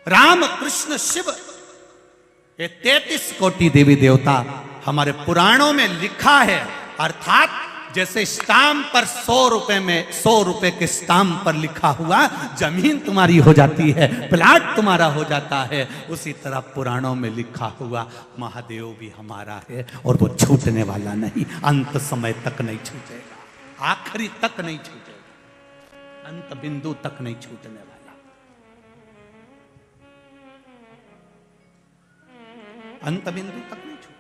राम कृष्ण शिव ये 33 कोटि देवी देवता हमारे पुराणों में लिखा है। अर्थात जैसे स्टाम्प पर 100 रुपए में 100 रुपए के स्टाम्प पर लिखा हुआ जमीन तुम्हारी हो जाती है, प्लाट तुम्हारा हो जाता है, उसी तरह पुराणों में लिखा हुआ महादेव भी हमारा है और वो छूटने वाला नहीं, अंत समय तक नहीं छूटेगा, आखिरी तक नहीं छूटेगा, अंत बिंदु तक नहीं छूटने वाला, अंत बिंदु तक नहीं छूटेगा।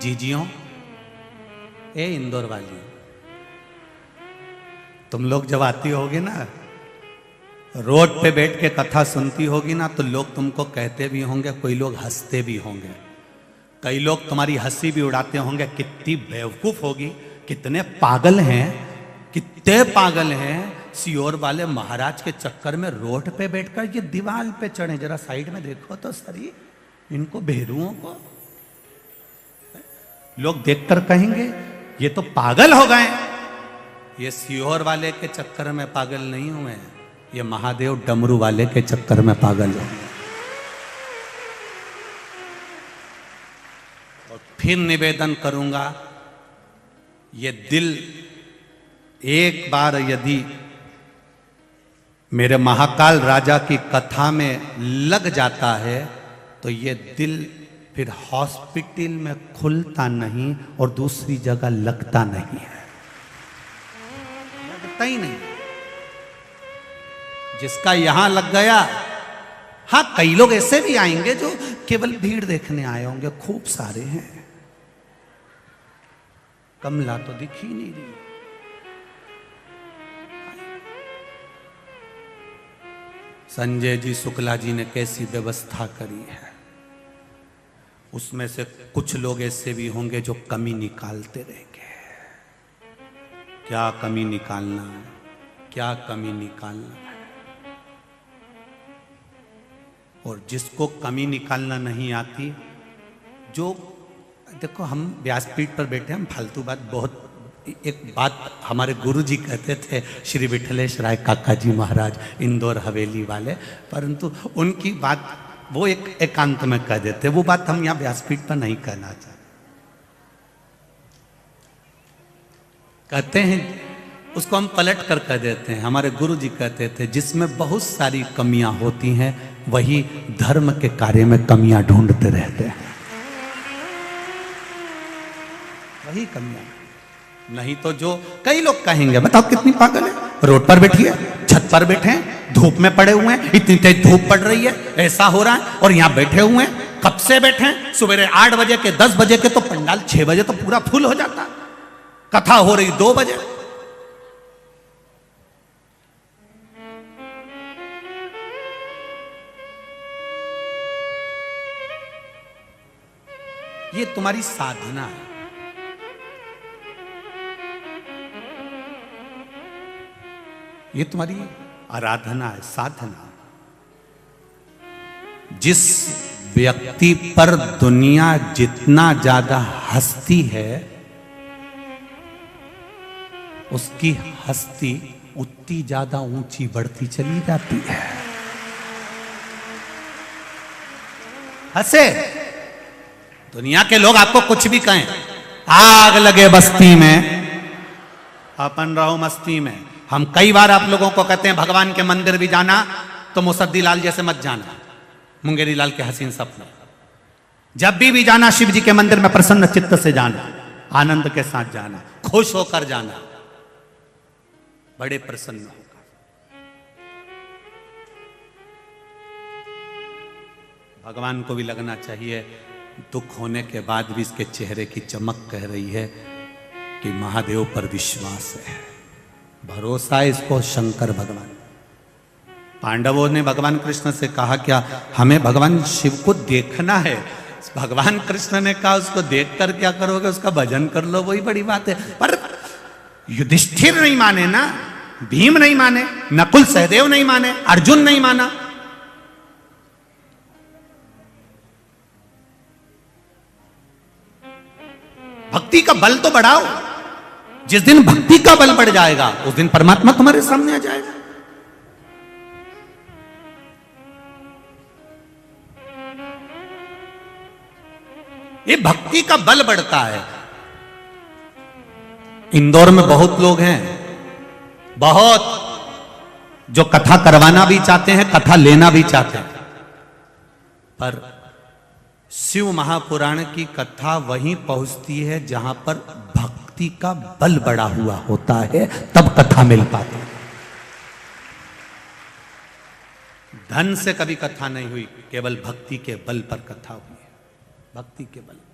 जीजियों, ए इंदौर वाली, तुम लोग जब आती होगे ना रोड पे बैठ के कथा सुनती होगी ना तो लोग तुमको कहते भी होंगे, कोई लोग हंसते भी होंगे, कई लोग तुम्हारी हंसी भी उड़ाते होंगे, कितनी बेवकूफ होगी, कितने पागल हैं, कितने पागल हैं। सियोर वाले महाराज के चक्कर में रोड पे बैठकर ये दीवार पे चढ़े, जरा साइड में देखो तो सही, इनको भेरुओं को लोग देखकर कहेंगे ये तो पागल हो गए। ये सियोर वाले के चक्कर में पागल नहीं हुए, ये महादेव डमरू वाले के चक्कर में पागल हो। और फिर निवेदन करूंगा, ये दिल एक बार यदि मेरे महाकाल राजा की कथा में लग जाता है तो ये दिल फिर हॉस्पिटल में खुलता नहीं और दूसरी जगह लगता नहीं है, लगता ही नहीं। जिसका यहां लग गया, हाँ कई लोग ऐसे भी आएंगे जो केवल भीड़ देखने आए होंगे, खूब सारे हैं, कमला तो दिख ही नहीं रही। संजय जी शुक्ला जी ने कैसी व्यवस्था करी है, उसमें से कुछ लोग ऐसे भी होंगे जो कमी निकालते रहेंगे। क्या कमी निकालना है, क्या कमी निकालना है। और जिसको कमी निकालना नहीं आती, जो देखो हम व्यासपीठ पर बैठे, हम फालतू बात बहुत, एक बात हमारे गुरु जी कहते थे, श्री विठलेश राय काका जी महाराज इंदौर हवेली वाले, परंतु उनकी बात वो एक एकांत में कह देते, वो बात हम यहां व्यासपीठ पर नहीं कहना चाहते। कहते हैं उसको हम पलट कर कह देते हैं, हमारे गुरु जी कहते थे, जिसमें बहुत सारी कमियां होती हैं वही धर्म के कार्य में कमियां ढूंढते रहते हैं, वही कमियां। नहीं तो जो कई लोग कहेंगे, बताओ कितनी पागल है, रोड पर बैठिए, छत पर बैठे हैं, धूप में पड़े हुए हैं, इतनी तेज धूप पड़ रही है, ऐसा हो रहा है, और यहां बैठे हुए हैं, कब से बैठे हैं, सुबह 8 बजे के 10 बजे के तो पंडाल 6 बजे तो पूरा फुल हो जाता, कथा हो रही 2 बजे। ये तुम्हारी साधना है, ये तुम्हारी आराधना है, साधना। जिस व्यक्ति पर दुनिया जितना ज्यादा हंसती है, उसकी हस्ती उतनी ज्यादा ऊंची बढ़ती चली जाती है। हंसे, दुनिया के लोग आपको कुछ भी कहें, आग लगे बस्ती में अपन रहो मस्ती में। हम कई बार आप लोगों को कहते हैं भगवान के मंदिर भी जाना तो मुसद्दी लाल जैसे मत जाना, मुंगेरी लाल के हसीन सपने। जब भी जाना शिव जी के मंदिर में प्रसन्न चित्त से जाना, आनंद के साथ जाना, खुश होकर जाना, बड़े प्रसन्न होकर। भगवान को भी लगना चाहिए, दुख होने के बाद भी इसके चेहरे की चमक कह रही है कि महादेव पर विश्वास है, भरोसा है इसको। शंकर भगवान, पांडवों ने भगवान कृष्ण से कहा क्या हमें भगवान शिव को देखना है, भगवान कृष्ण ने कहा उसको देखकर क्या करोगे, उसका भजन कर लो, वही बड़ी बात है। पर युधिष्ठिर नहीं माने ना, भीम नहीं माने, नकुल सहदेव नहीं माने, अर्जुन नहीं माना। भक्ति का बल तो बढ़ाओ, जिस दिन भक्ति का बल बढ़ जाएगा उस दिन परमात्मा तुम्हारे सामने आ जाएगा। ये भक्ति का बल बढ़ता है। इंदौर में बहुत लोग हैं, बहुत, जो कथा करवाना भी चाहते हैं, कथा लेना भी चाहते हैं, पर शिव महापुराण की कथा वहीं पहुंचती है जहां पर भक्ति का बल बढ़ा हुआ होता है, तब कथा मिल पाती है। धन से कभी कथा नहीं हुई, केवल भक्ति के बल पर कथा हुई है, भक्ति के बल पर।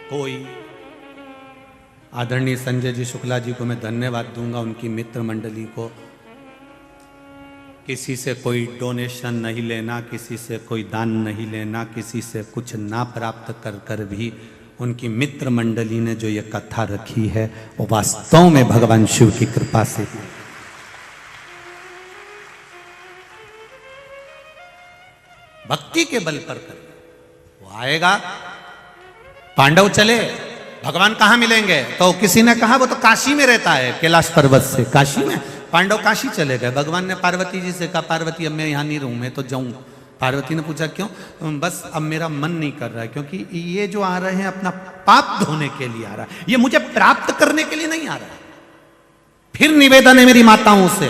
कोई, आदरणीय संजय जी शुक्ला जी को मैं धन्यवाद दूंगा, उनकी मित्र मंडली को। किसी से कोई डोनेशन नहीं लेना, किसी से कोई दान नहीं लेना, किसी से कुछ ना प्राप्त कर कर भी उनकी मित्र मंडली ने जो ये कथा रखी है वो वास्तव में भगवान शिव की कृपा से। भक्ति के बल पर कर वो आएगा। पांडव चले, भगवान कहाँ मिलेंगे? तो किसी ने कहा वो तो काशी में रहता है, कैलाश पर्वत से काशी में। पांडव काशी चले गए। भगवान ने पार्वती जी से कहा, पार्वती अब मैं यहाँ नहीं रहूँ, मैं तो जाऊँ। पार्वती ने पूछा क्यों? बस अब मेरा मन नहीं कर रहा है, क्योंकि ये जो आ रहे हैं अपना पाप धोने के लिए आ रहा है, ये मुझे प्राप्त करने के लिए नहीं आ रहा है। फिर निवेदन है मेरी माताओं से,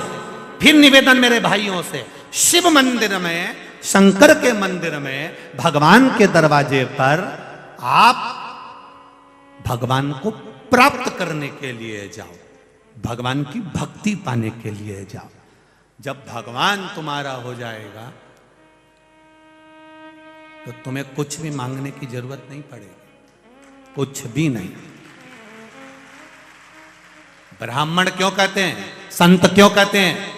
फिर निवेदन मेरे भाइयों से, शिव मंदिर में, शंकर के मंदिर में, भगवान के दरवाजे पर आप भगवान को प्राप्त करने के लिए जाओ, भगवान की भक्ति पाने के लिए जाओ। जब भगवान तुम्हारा हो जाएगा तो तुम्हें कुछ भी मांगने की जरूरत नहीं पड़ेगी, कुछ भी नहीं। ब्राह्मण क्यों कहते हैं, संत क्यों कहते हैं?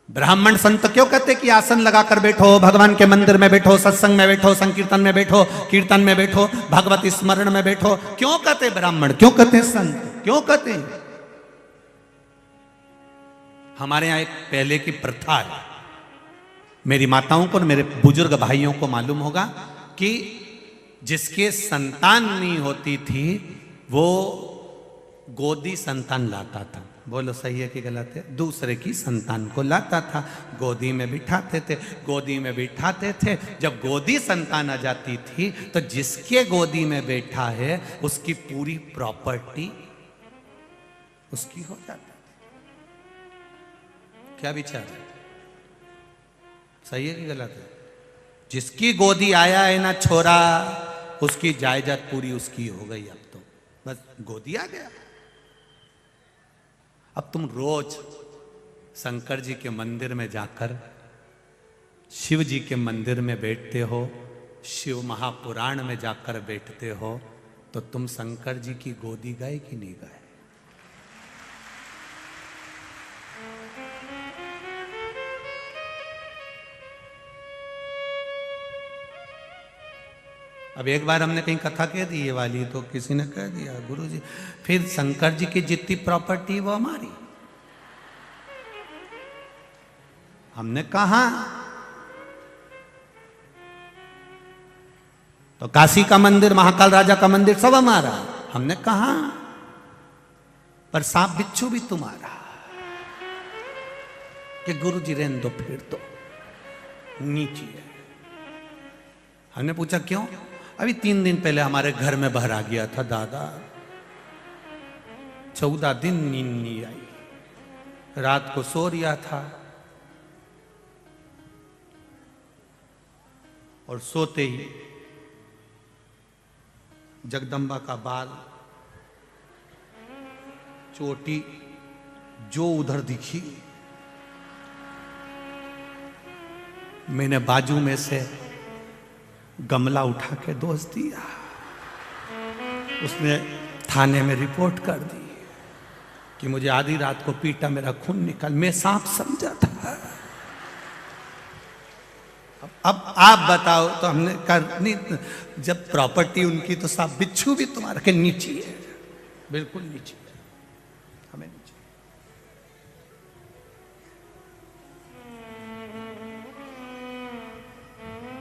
ब्राह्मण संत क्यों कहते कि आसन लगाकर बैठो, भगवान के मंदिर में बैठो, सत्संग में बैठो, संकीर्तन में बैठो, कीर्तन में बैठो, भगवत स्मरण में बैठो? क्यों कहते ब्राह्मण, क्यों कहते संत, क्यों कहते? हमारे यहां एक पहले की प्रथा है, मेरी माताओं को और मेरे बुजुर्ग भाइयों को मालूम होगा कि जिसके संतान नहीं होती थी वो गोदी संतान लाता था। बोलो सही है कि गलत है? दूसरे की संतान को लाता था, गोदी में बिठाते थे, गोदी में बिठाते थे। जब गोदी संतान आ जाती थी तो जिसके गोदी में बैठा है उसकी पूरी प्रॉपर्टी उसकी हो जाती थी। क्या विचार है, सही है कि गलत है? जिसकी गोदी आया है ना छोरा, उसकी जायदाद पूरी उसकी हो गई। अब तो बस गोदी आ गया। अब तुम रोज शंकर जी के मंदिर में जाकर शिव जी के मंदिर में बैठते हो, शिव महापुराण में जाकर बैठते हो, तो तुम शंकर जी की गोदी गए कि नहीं गए? अब एक बार हमने कहीं कथा कह दी ये वाली, तो किसी ने कह दिया गुरुजी फिर शंकर जी की जितनी प्रॉपर्टी वो हमारी। हमने कहा तो काशी का मंदिर, महाकाल राजा का मंदिर सब हमारा। हमने कहा पर सांप बिच्छू भी तुम्हारा। कि गुरुजी रहने दो, फिर तो नीचे है। हमने पूछा क्यों? अभी 3 दिन पहले हमारे घर में बाहर आ गया था दादा, 14 दिन नींद नहीं आई, रात को सो रिया था और सोते ही जगदम्बा का बाल, चोटी जो उधर दिखी, मैंने बाजू में से गमला उठा के दोस्त दिया। उसने थाने में रिपोर्ट कर दी कि मुझे आधी रात को पीटा, मेरा खून निकल, मैं सांप समझा था। अब आप बताओ, तो हमने कहा नहीं, जब प्रॉपर्टी उनकी तो सांप बिच्छू भी तुम्हारा के नीचे है, बिल्कुल नीचे है, हमें नीचे।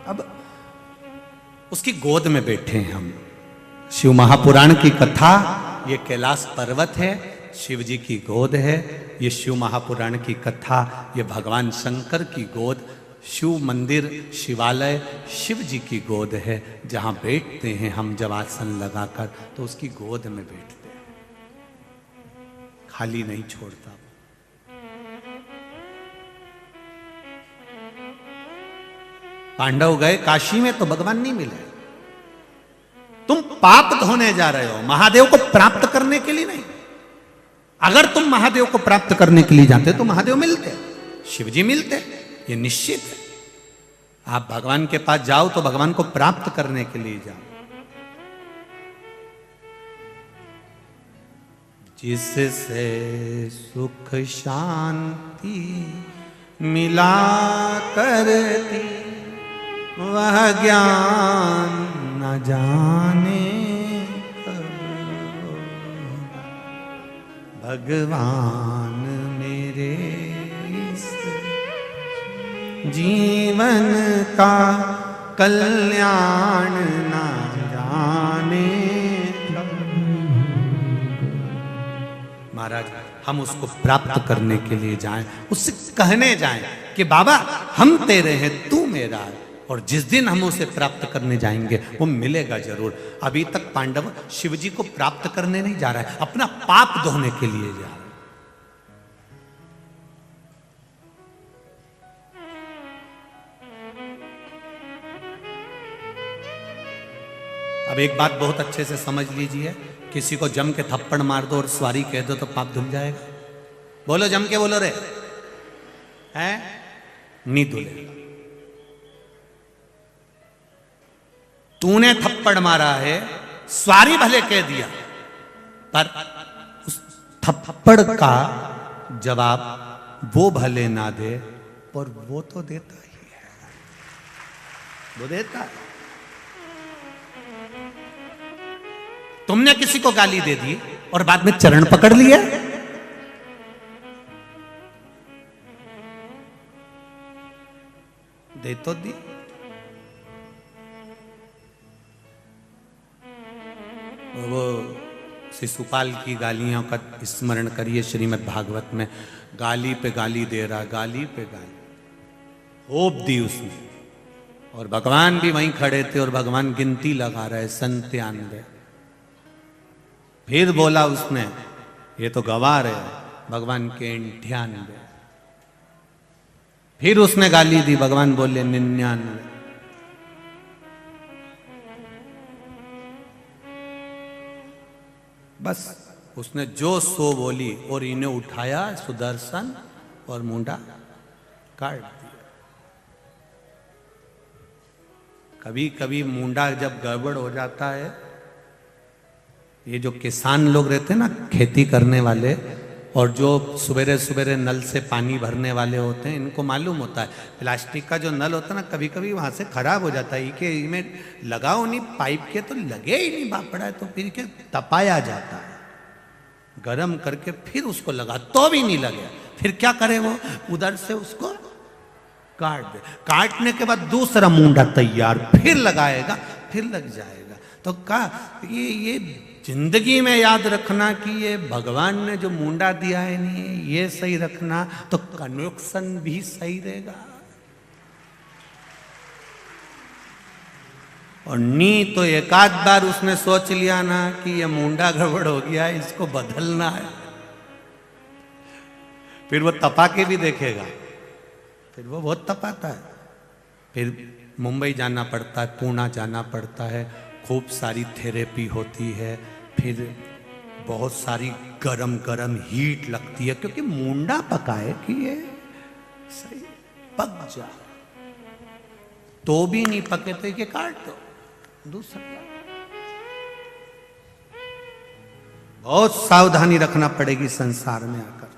अब उसकी गोद में बैठे हैं हम। शिव महापुराण की कथा, ये कैलाश पर्वत है, शिव जी की गोद है। ये शिव महापुराण की कथा, ये भगवान शंकर की गोद, शिव मंदिर, शिवालय, शिव जी की गोद है। जहां बैठते हैं हम जब आसन लगाकर, तो उसकी गोद में बैठते हैं, खाली नहीं छोड़ता। पांडव गए काशी में तो भगवान नहीं मिले। तुम पाप धोने जा रहे हो, महादेव को प्राप्त करने के लिए नहीं। अगर तुम महादेव को प्राप्त करने के लिए जाते तो महादेव मिलते, शिव जी मिलते, ये निश्चित है। आप भगवान के पास जाओ तो भगवान को प्राप्त करने के लिए जाओ। जिससे सुख शांति मिला करती वह ज्ञान न जाने कब। भगवान मेरे इस जीवन का कल्याण न जाने कब। महाराज हम उसको प्राप्त करने के लिए जाएं, उससे कहने जाएं कि बाबा हम तेरे हैं, तू मेरा है। और जिस दिन हम उसे प्राप्त करने जाएंगे वो मिलेगा जरूर। अभी तक पांडव शिव जी को प्राप्त करने नहीं जा रहा है, अपना पाप धोने के लिए जा रहा है। अब एक बात बहुत अच्छे से समझ लीजिए, किसी को जम के थप्पड़ मार दो और स्वारी कह दो तो पाप धुल जाएगा? बोलो जम के बोलो रे, है नहीं धुलेगा। तूने थप्पड़ मारा है, स्वारी भले कह दिया, पर उस थप्पड़ का जवाब वो भले ना दे, पर वो तो देता ही है, वो देता है। तुमने किसी को गाली दे दी और बाद में चरण पकड़ लिया, दे तो दी। वो शिशुपाल की गालियों का स्मरण करिए श्रीमद् भागवत में। गाली पे गाली दे रहा, गाली पे गाली होप दी उसने, और भगवान भी वहीं खड़े थे और भगवान गिनती लगा रहे 97। फिर बोला उसने, ये तो गवार है, भगवान के 98। फिर उसने गाली दी, भगवान बोले 99। बस उसने जो सो बोली और इन्हें उठाया सुदर्शन और मुंडा काट दिया। कभी कभी मुंडा जब गड़बड़ हो जाता है, ये जो किसान लोग रहते हैं ना, खेती करने वाले, और जो सवेरे सवेरे नल से पानी भरने वाले होते हैं, इनको मालूम होता है प्लास्टिक का जो नल होता है ना, कभी कभी वहां से खराब हो जाता है। कि इनमें लगाओ नहीं, पाइप के तो लगे ही नहीं बापड़ा है, तो फिर के तपाया जाता है, गरम करके फिर उसको लगा तो भी नहीं लगे। फिर क्या करे वो, उधर से उसको काट दे, काटने के बाद दूसरा मुंडा तैयार, फिर लगाएगा, फिर लग जाएगा। तो कहा ये जिंदगी में याद रखना कि ये भगवान ने जो मुंडा दिया है नहीं, ये सही रखना तो कनेक्शन भी सही रहेगा। और नी तो एक आध बार उसने सोच लिया ना कि ये मुंडा गड़बड़ हो गया, इसको बदलना है, फिर वो तपा के भी देखेगा, फिर वो बहुत तपाता है। फिर मुंबई जाना पड़ता है, पुणे जाना पड़ता है, खूब सारी थेरेपी होती है, फिर बहुत सारी गरम गरम हीट लगती है, क्योंकि मुंडा पकाए कि ये सही पक जाए। तो भी नहीं पके तो ये काट दो दूसरा। बहुत सावधानी रखना पड़ेगी संसार में आकर।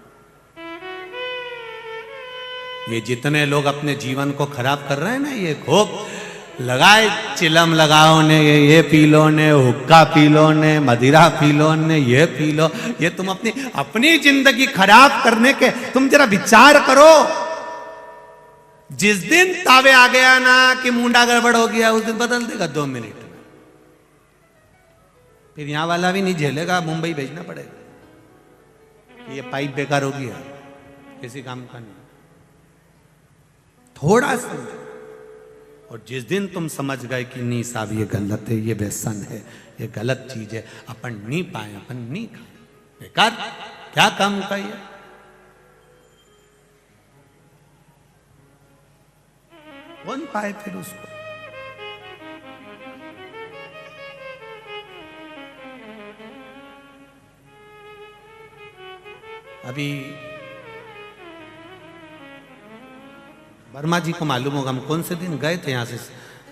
ये जितने लोग अपने जीवन को खराब कर रहे हैं ना, ये खूब लगाए, चिलम लगाओ ने, ये पी लो ने, हुक्का पी लो ने, मदिरा पी लो ने, ये पी लो। ये तुम अपनी जिंदगी खराब करने के तुम जरा विचार करो। जिस दिन तावे आ गया ना कि मुंडा गड़बड़ हो गया, उस दिन बदल देगा 2 मिनट में। फिर यहां वाला भी नहीं झेलेगा, मुंबई भेजना पड़ेगा कि ये पाइप बेकार हो गया, किसी काम का नहीं। थोड़ा समझो। और जिस दिन तुम समझ गए कि नहीं साहब ये गलत है, ये व्यसन है, ये गलत चीज है, अपन नहीं पाए, अपन नहीं खाए, बेकार क्या काम का ये, कौन पाए फिर उसको। अभी वर्मा जी को मालूम होगा, हम कौन से दिन गए थे यहाँ से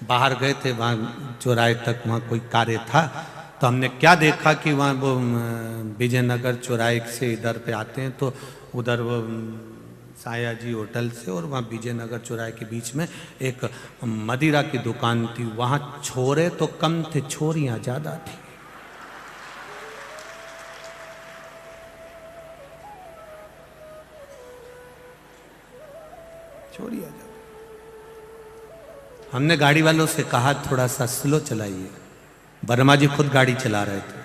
बाहर गए थे, वहाँ चौराहे तक वहाँ कोई कार्य था, तो हमने क्या देखा कि वहाँ वो विजयनगर चौराहे से इधर पे आते हैं तो उधर वो साया जी होटल से और वहाँ विजयनगर चौराहे के बीच में एक मदिरा की दुकान थी। वहाँ छोरे तो कम थे, छोरियाँ ज़्यादा थी। छोरियाँ ज़्यादा। हमने गाड़ी वालों से कहा थोड़ा सा स्लो चलाइए। वर्मा जी खुद गाड़ी चला रहे थे,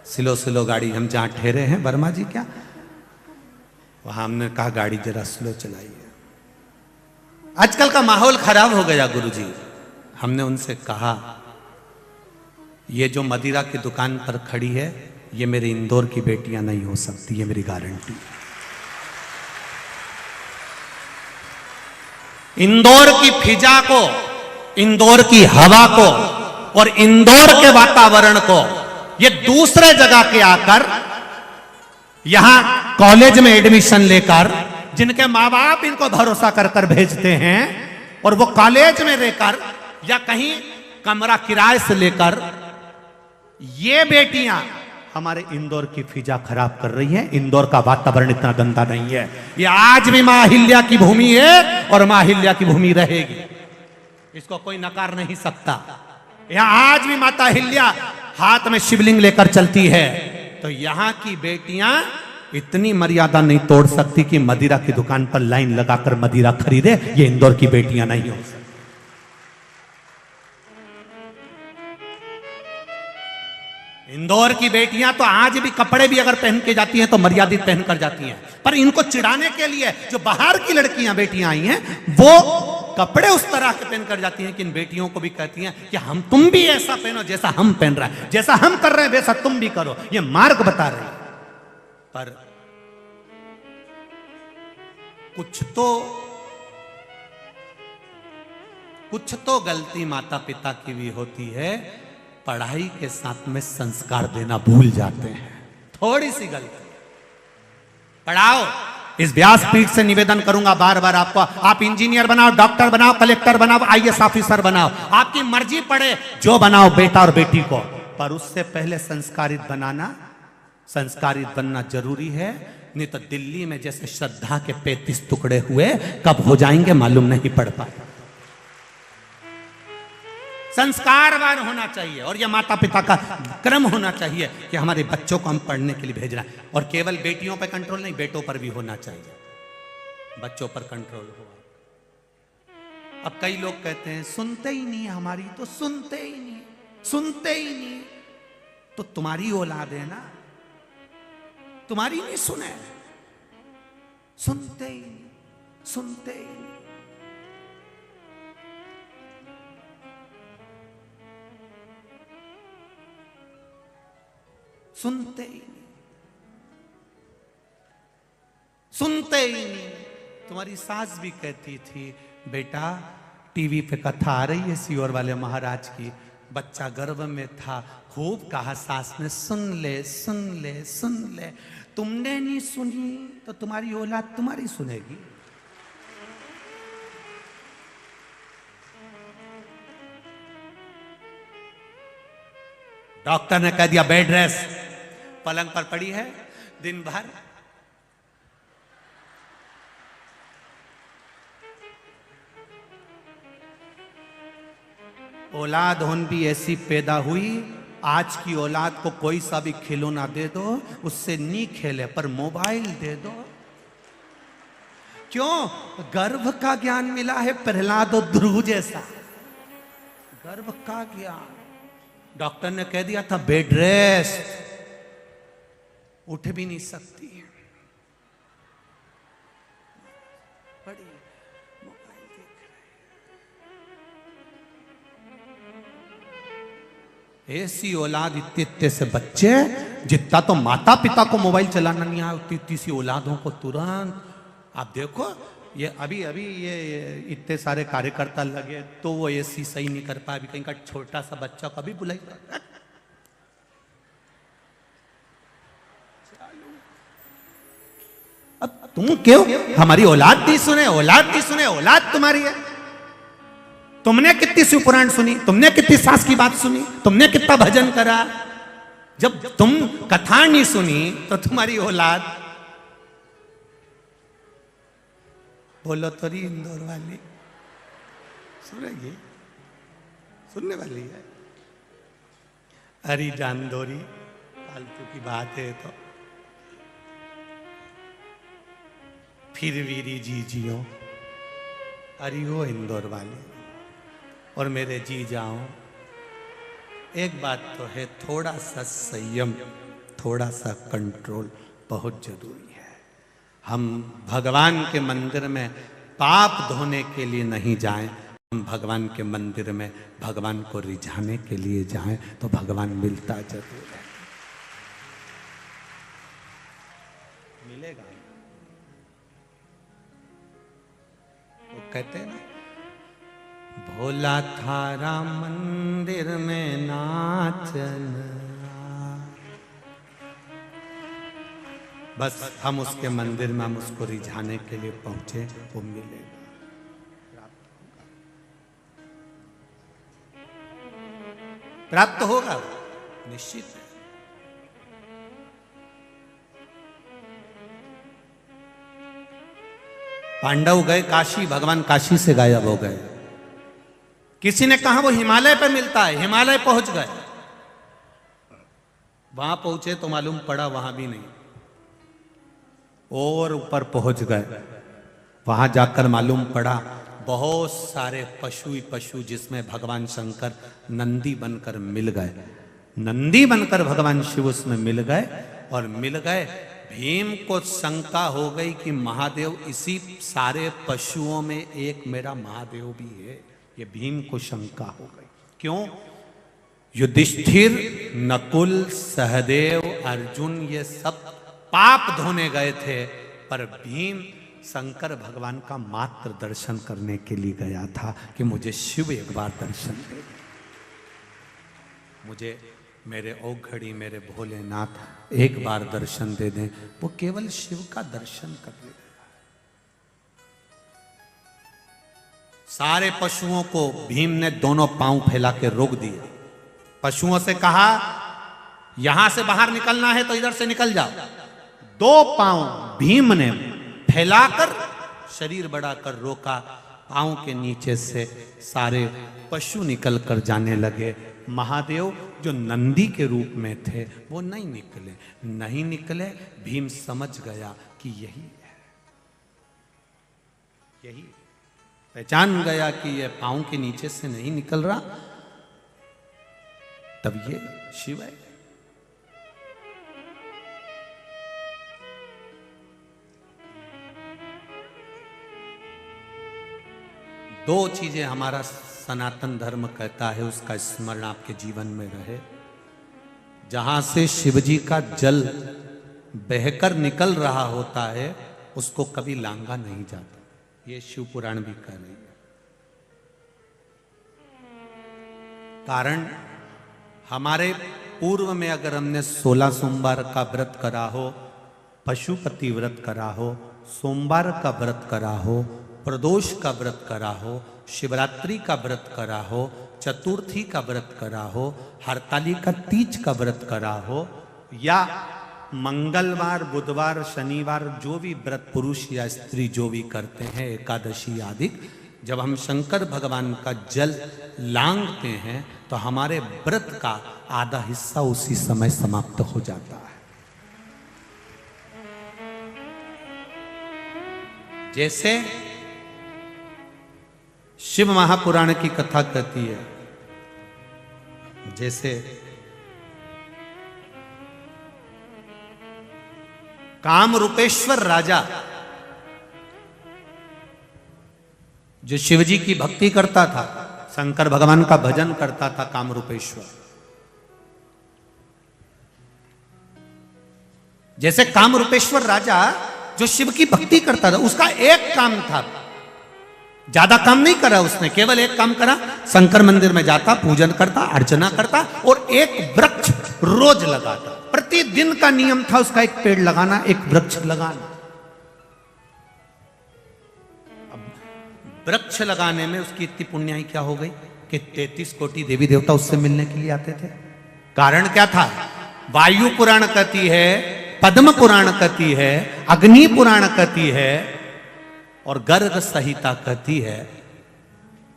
स्लो स्लो गाड़ी। हम जहाँ ठहरे हैं वर्मा जी क्या, वहां हमने कहा गाड़ी जरा स्लो चलाइए। आजकल का माहौल खराब हो गया गुरुजी। हमने उनसे कहा ये जो मदिरा की दुकान पर खड़ी है ये मेरे इंदौर की बेटियां नहीं हो सकती, ये मेरी गारंटी। इंदौर की फिजा को, इंदौर की हवा को और इंदौर के वातावरण को ये दूसरे जगह के आकर यहां कॉलेज में एडमिशन लेकर, जिनके माँ बाप इनको भरोसा कर कर भेजते हैं, और वो कॉलेज में रहकर या कहीं कमरा किराए से लेकर, ये बेटियां हमारे इंदौर की फिजा खराब कर रही हैं। इंदौर का वातावरण इतना गंदा नहीं है। ये आज भी मां अहिल्या की भूमि है और मां अहिल्या की भूमि रहेगी, इसको कोई नकार नहीं सकता। यहां आज भी माता अहिल्या हाथ में शिवलिंग लेकर चलती है। तो यहां की बेटियां इतनी मर्यादा नहीं तोड़ सकती कि मदिरा की दुकान पर लाइन लगाकर मदिरा खरीदे। ये इंदौर की बेटियां नहीं हो सकती। इंदौर की बेटियां तो आज भी कपड़े भी अगर पहन के जाती हैं तो मर्यादित पहनकर जाती हैं, पर इनको चिढ़ाने के लिए जो बाहर की लड़कियां बेटियां आई हैं वो कपड़े उस तरह के पहनकर जाती हैं कि इन बेटियों को भी कहती हैं कि हम, तुम भी ऐसा पहनो जैसा हम पहन रहे हैं, जैसा हम कर रहे हैं वैसा तुम भी करो। ये मार्ग बता रही है। पर कुछ तो गलती माता पिता की भी होती है, पढ़ाई के साथ में संस्कार देना भूल जाते हैं। थोड़ी सी गलती। पढ़ाओ। इस व्यासपीठ से निवेदन करूंगा बार बार आपको, आप इंजीनियर बनाओ, डॉक्टर बनाओ, कलेक्टर बनाओ, आईएएस ऑफिसर बनाओ, आपकी मर्जी पड़े जो बनाओ बेटा और बेटी को, पर उससे पहले संस्कारित बनाना, संस्कारित बनना जरूरी है। नहीं तो दिल्ली में जैसे श्रद्धा के 35 टुकड़े हुए, कब हो जाएंगे मालूम नहीं पड़ पाए। संस्कारवान होना चाहिए और यह माता पिता का क्रम होना चाहिए कि हमारे बच्चों को हम पढ़ने के लिए भेज रहे हैं। और केवल बेटियों पर कंट्रोल नहीं, बेटों पर भी होना चाहिए। बच्चों पर कंट्रोल हो। अब कई लोग कहते हैं सुनते ही नहीं हमारी, तो सुनते ही नहीं, सुनते ही नहीं। तो तुम्हारी औलाद है ना, तुम्हारी नहीं सुने, सुनते ही नहीं, सुनते ही नहीं। सुनते ही नहीं, सुनते ही नहीं। तुम्हारी सास भी कहती थी बेटा टीवी पे कथा आ रही है सियोर वाले महाराज की, बच्चा गर्भ में था, खूब कहा सास ने सुन ले सुन ले सुन ले। तुमने नहीं सुनी तो तुम्हारी औलाद तुम्हारी सुनेगी। डॉक्टर ने कह दिया बेड रेस्ट, पलंग पर पड़ी है दिन भर, औलाद होन भी ऐसी पैदा हुई। आज की औलाद को कोई सा भी खिलौना दे दो, उससे नहीं खेले, पर मोबाइल दे दो। क्यों? गर्भ का ज्ञान मिला है प्रहलाद और ध्रुव जैसा, गर्भ का ज्ञान। डॉक्टर ने कह दिया था बेड रेस्ट, उठ भी नहीं सकती, बड़ी मोबाइल देख रहे। ऐसी औलाद, इतने इतने से बच्चे, जितना तो माता पिता को मोबाइल चलाना नहीं आया उतनी इतनी सी औलादों को तुरंत। आप देखो ये अभी अभी ये इतने सारे कार्यकर्ता लगे तो वो एसी सही नहीं कर पाए। अभी कहीं का छोटा सा बच्चा कभी बुलाई अब तुम क्यों हमारी औलाद दी सुने, औलाद दी सुने, औलाद तुम्हारी है। तुमने कितनी शिव पुराण सुनी, तुमने कितनी सास की बात सुनी, तुमने कितना भजन करा। जब तुम कथा नहीं सुनी तो तुम्हारी औलाद, बोलो तो रही इंदौर वाली सुनेगी, सुनने वाली है। अरे जान दोरी फालतू की बात है तो फिर वीरी जी जियो। अरे वो इंदौर वाले और मेरे जी जाओ, एक बात तो है, थोड़ा सा संयम, थोड़ा सा कंट्रोल बहुत जरूरी है। हम भगवान के मंदिर में पाप धोने के लिए नहीं जाएं, हम भगवान के मंदिर में भगवान को रिझाने के लिए जाएं तो भगवान मिलता जरूर है, मिलेगा। वो कहते हैं ना, भोला थारा मंदिर में नाचन, बस हम उसके मंदिर में हम उसको रिझाने के लिए पहुंचे, वो मिलेगा, प्राप्त होगा, निश्चित है। पांडव गए काशी, भगवान काशी से गायब हो गए। किसी ने कहा वो हिमालय पे मिलता है, हिमालय पहुंच गए, वहां पहुंचे तो मालूम पड़ा वहां भी नहीं, और ऊपर पहुंच गए, वहां जाकर मालूम पड़ा बहुत सारे पशु ही पशु, जिसमें भगवान शंकर नंदी बनकर मिल गए, नंदी बनकर भगवान शिव उसमें मिल गए, और मिल गए। भीम को शंका हो गई कि महादेव इसी सारे पशुओं में एक मेरा महादेव भी है, ये भीम को शंका हो गई। क्यों? युधिष्ठिर, नकुल, सहदेव, अर्जुन ये सब पाप धोने गए थे, पर भीम शंकर भगवान का मात्र दर्शन करने के लिए गया था कि मुझे शिव एक बार दर्शन दे, मुझे मेरे औघड़ी, मेरे भोलेनाथ एक बार दर्शन दे दें। वो केवल शिव का दर्शन करने गया। सारे पशुओं को भीम ने दोनों पांव फैला के रोक दिया, पशुओं से कहा यहां से बाहर निकलना है तो इधर से निकल जाओ। दो पांव भीम ने फैलाकर शरीर बढ़ाकर रोका, पांव के नीचे से सारे पशु निकल कर जाने लगे। महादेव जो नंदी के रूप में थे वो नहीं निकले, नहीं निकले। भीम समझ गया कि यही है, यही पहचान गया कि ये पांव के नीचे से नहीं निकल रहा, तब ये शिव है। दो चीजें हमारा सनातन धर्म कहता है, उसका स्मरण आपके जीवन में रहे। जहां से शिवजी का जल बहकर निकल रहा होता है उसको कभी लांगा नहीं जाता, ये शिव पुराण भी कह रही है। कारण हमारे पूर्व में अगर हमने 16 सोमवार का व्रत करा हो, पशुपति व्रत करा हो, सोमवार का व्रत करा हो, प्रदोष का व्रत करा हो, शिवरात्रि का व्रत करा हो, चतुर्थी का व्रत करा हो, हरतालिका तीज का व्रत करा हो, या मंगलवार, बुधवार, शनिवार जो भी व्रत पुरुष या स्त्री जो भी करते हैं, एकादशी आदि, जब हम शंकर भगवान का जल लांघते हैं तो हमारे व्रत का आधा हिस्सा उसी समय समाप्त हो जाता है। जैसे शिव महापुराण की कथा कहती है, जैसे कामरूपेश्वर राजा जो शिवजी की भक्ति करता था, शंकर भगवान का भजन करता था, कामरूपेश्वर, जैसे कामरूपेश्वर राजा जो शिव की भक्ति करता था, उसका एक काम था, ज्यादा काम नहीं करा उसने, केवल एक काम करा, शंकर मंदिर में जाता, पूजन करता, अर्चना करता और एक वृक्ष रोज लगाता। प्रतिदिन का नियम था उसका एक पेड़ लगाना, एक वृक्ष लगाना। वृक्ष लगाने में उसकी इतनी पुण्याई क्या हो गई कि 33 कोटि देवी देवता उससे मिलने के लिए आते थे। कारण क्या था? वायु पुराण कहती है, पद्म पुराण कहती है, अग्नि पुराण कहती है और गर्ग संहिता कहती है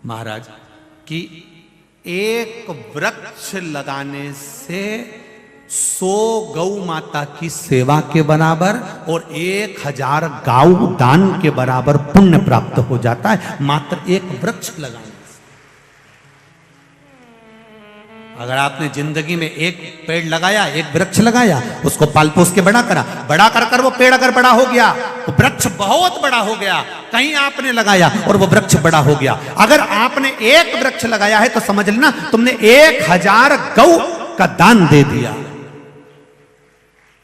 महाराज कि एक वृक्ष लगाने से 100 गौ माता की सेवा के बराबर और 1000 गाऊ दान के बराबर पुण्य प्राप्त हो जाता है मात्र एक वृक्ष लगाने से। अगर आपने जिंदगी में एक पेड़ लगाया, एक वृक्ष लगाया, उसको पाल पोस के बड़ा करा, बड़ा कर कर वो पेड़ अगर बड़ा हो गया, वो वृक्ष बहुत बड़ा हो गया, कहीं आपने लगाया और वो वृक्ष बड़ा हो गया। अगर आपने एक वृक्ष लगाया है तो समझ लेना तुमने 1000 गौ का दान दे दिया,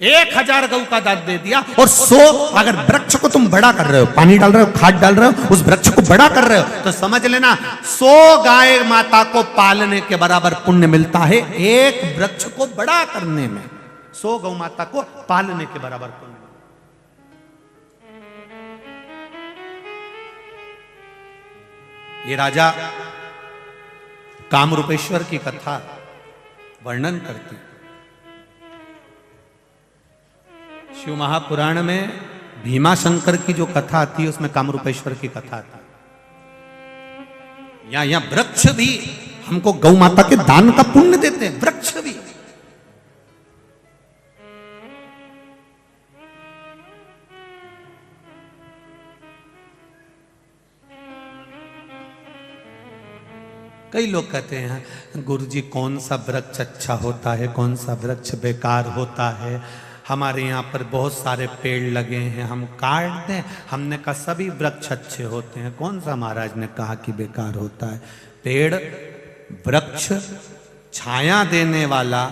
1000 गौ का दान दे दिया। और 100 अगर वृक्ष को तुम बड़ा कर रहे हो, पानी डाल रहे हो, खाद डाल रहे हो, उस वृक्ष को बड़ा कर रहे हो, तो समझ लेना 100 गाय माता को पालने के बराबर पुण्य मिलता है एक वृक्ष को बड़ा करने में। 100 गौ माता को पालने के बराबर पुण्य। ये राजा कामरूपेश्वर की कथा वर्णन करती। शिव महापुराण में भीमा शंकर की जो कथा आती है उसमें कामरूपेश्वर की कथा आती है। यहाँ वृक्ष भी हमको गौ माता के दान का पुण्य देते हैं, वृक्ष भी। कई लोग कहते हैं गुरुजी कौन सा वृक्ष अच्छा होता है, कौन सा वृक्ष बेकार होता है। हमारे यहाँ पर बहुत सारे पेड़ लगे हैं, हम काट दें। हमने कहा सभी वृक्ष अच्छे होते हैं। कौन सा महाराज ने कहा कि बेकार होता है? पेड़ वृक्ष छाया देने वाला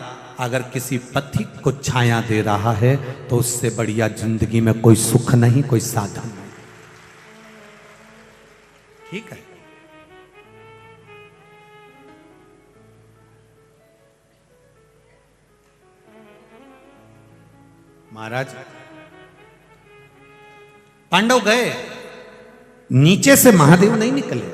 अगर किसी पथिक को छाया दे रहा है तो उससे बढ़िया जिंदगी में कोई सुख नहीं, कोई साधन नहीं। ठीक है। महाराज पांडव गए, नीचे से महादेव नहीं निकले।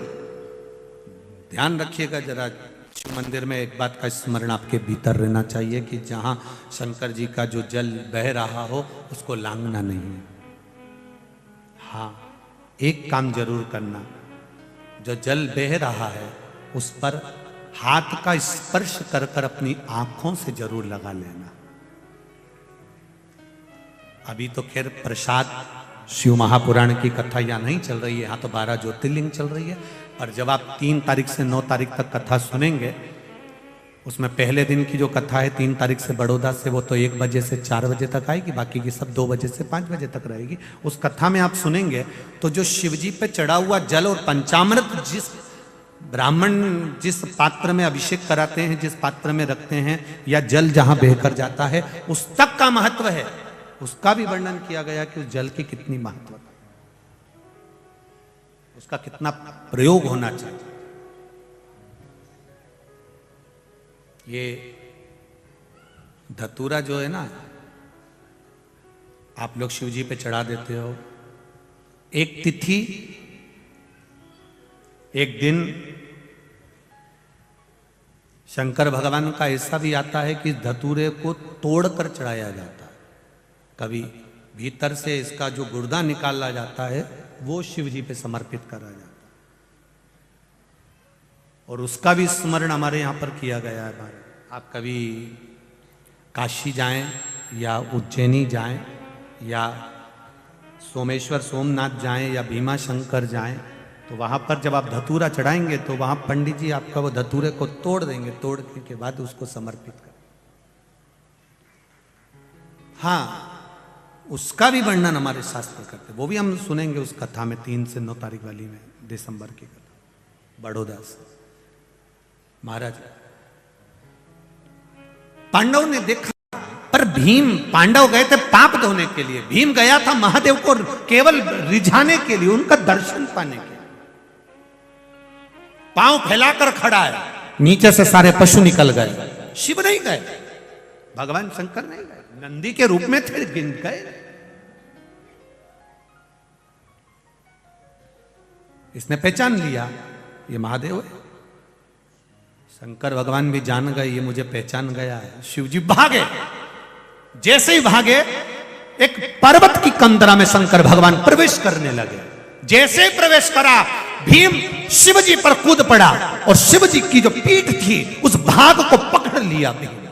ध्यान रखिएगा जरा, शिव मंदिर में एक बात का स्मरण आपके भीतर रहना चाहिए कि जहां शंकर जी का जो जल बह रहा हो उसको लांघना नहीं है। हाँ, एक काम जरूर करना, जो जल बह रहा है उस पर हाथ का स्पर्श कर कर अपनी आंखों से जरूर लगा लेना। अभी तो खैर प्रसाद शिव महापुराण की कथा यहाँ नहीं चल रही है, यहाँ तो 12 ज्योतिर्लिंग चल रही है। और जब आप 3 तारीख से 9 तारीख तक कथा सुनेंगे, उसमें पहले दिन की जो कथा है 3 तारीख से बड़ौदा से, वो तो 1 बजे से 4 बजे तक आएगी, बाकी की सब 2 बजे से 5 बजे तक रहेगी। उस कथा में आप सुनेंगे तो जो शिव जी पे चढ़ा हुआ जल और पंचामृत जिस ब्राह्मण जिस पात्र में अभिषेक कराते हैं, जिस पात्र में रखते हैं, या जल जहां बहकर जाता है उस तक का महत्व है, उसका भी वर्णन किया गया कि उस जल की कितनी महत्वता, उसका कितना प्रयोग होना चाहिए। ये धतूरा जो है ना, आप लोग शिव जी पे चढ़ा देते हो। एक तिथि, एक दिन शंकर भगवान का ऐसा भी आता है कि धतूरे को तोड़कर चढ़ाया जाता है। कभी भीतर से इसका जो गुर्दा निकाला जाता है वो शिव जी पे समर्पित करा जाता है, और उसका भी स्मरण हमारे यहाँ पर किया गया है। आप कभी काशी जाएं या उज्जैनी जाएं या सोमेश्वर सोमनाथ जाएं या भीमा शंकर जाएं, तो वहाँ पर जब आप धतूरा चढ़ाएंगे तो वहाँ पंडित जी आपका वो धतूरे को तोड़ देंगे, तोड़ने के बाद उसको समर्पित कर। हाँ, उसका भी वर्णन हमारे शास्त्र करते, वो भी हम सुनेंगे उस कथा में 3 से 9 तारीख वाली में, दिसंबर की कथा बड़ौदा से। महाराज पांडव ने देखा, पर भीम, पांडव गए थे पाप धोने के लिए, भीम गया था महादेव को केवल रिझाने के लिए, उनका दर्शन पाने के लिए। पांव फैलाकर खड़ा है, नीचे से सारे पशु निकल गए, शिव नहीं गए, भगवान शंकर नहीं गए, नंदी के रूप में थे, गिन गए। इसने पहचान लिया ये महादेव है। शंकर भगवान भी जान गए ये मुझे पहचान गया है। शिव जी भागे, जैसे ही भागे एक पर्वत की कंदरा में शंकर भगवान प्रवेश करने लगे। जैसे ही प्रवेश करा भीम शिव जी पर कूद पड़ा और शिव जी की जो पीठ थी उस भाग को पकड़ लिया भीम।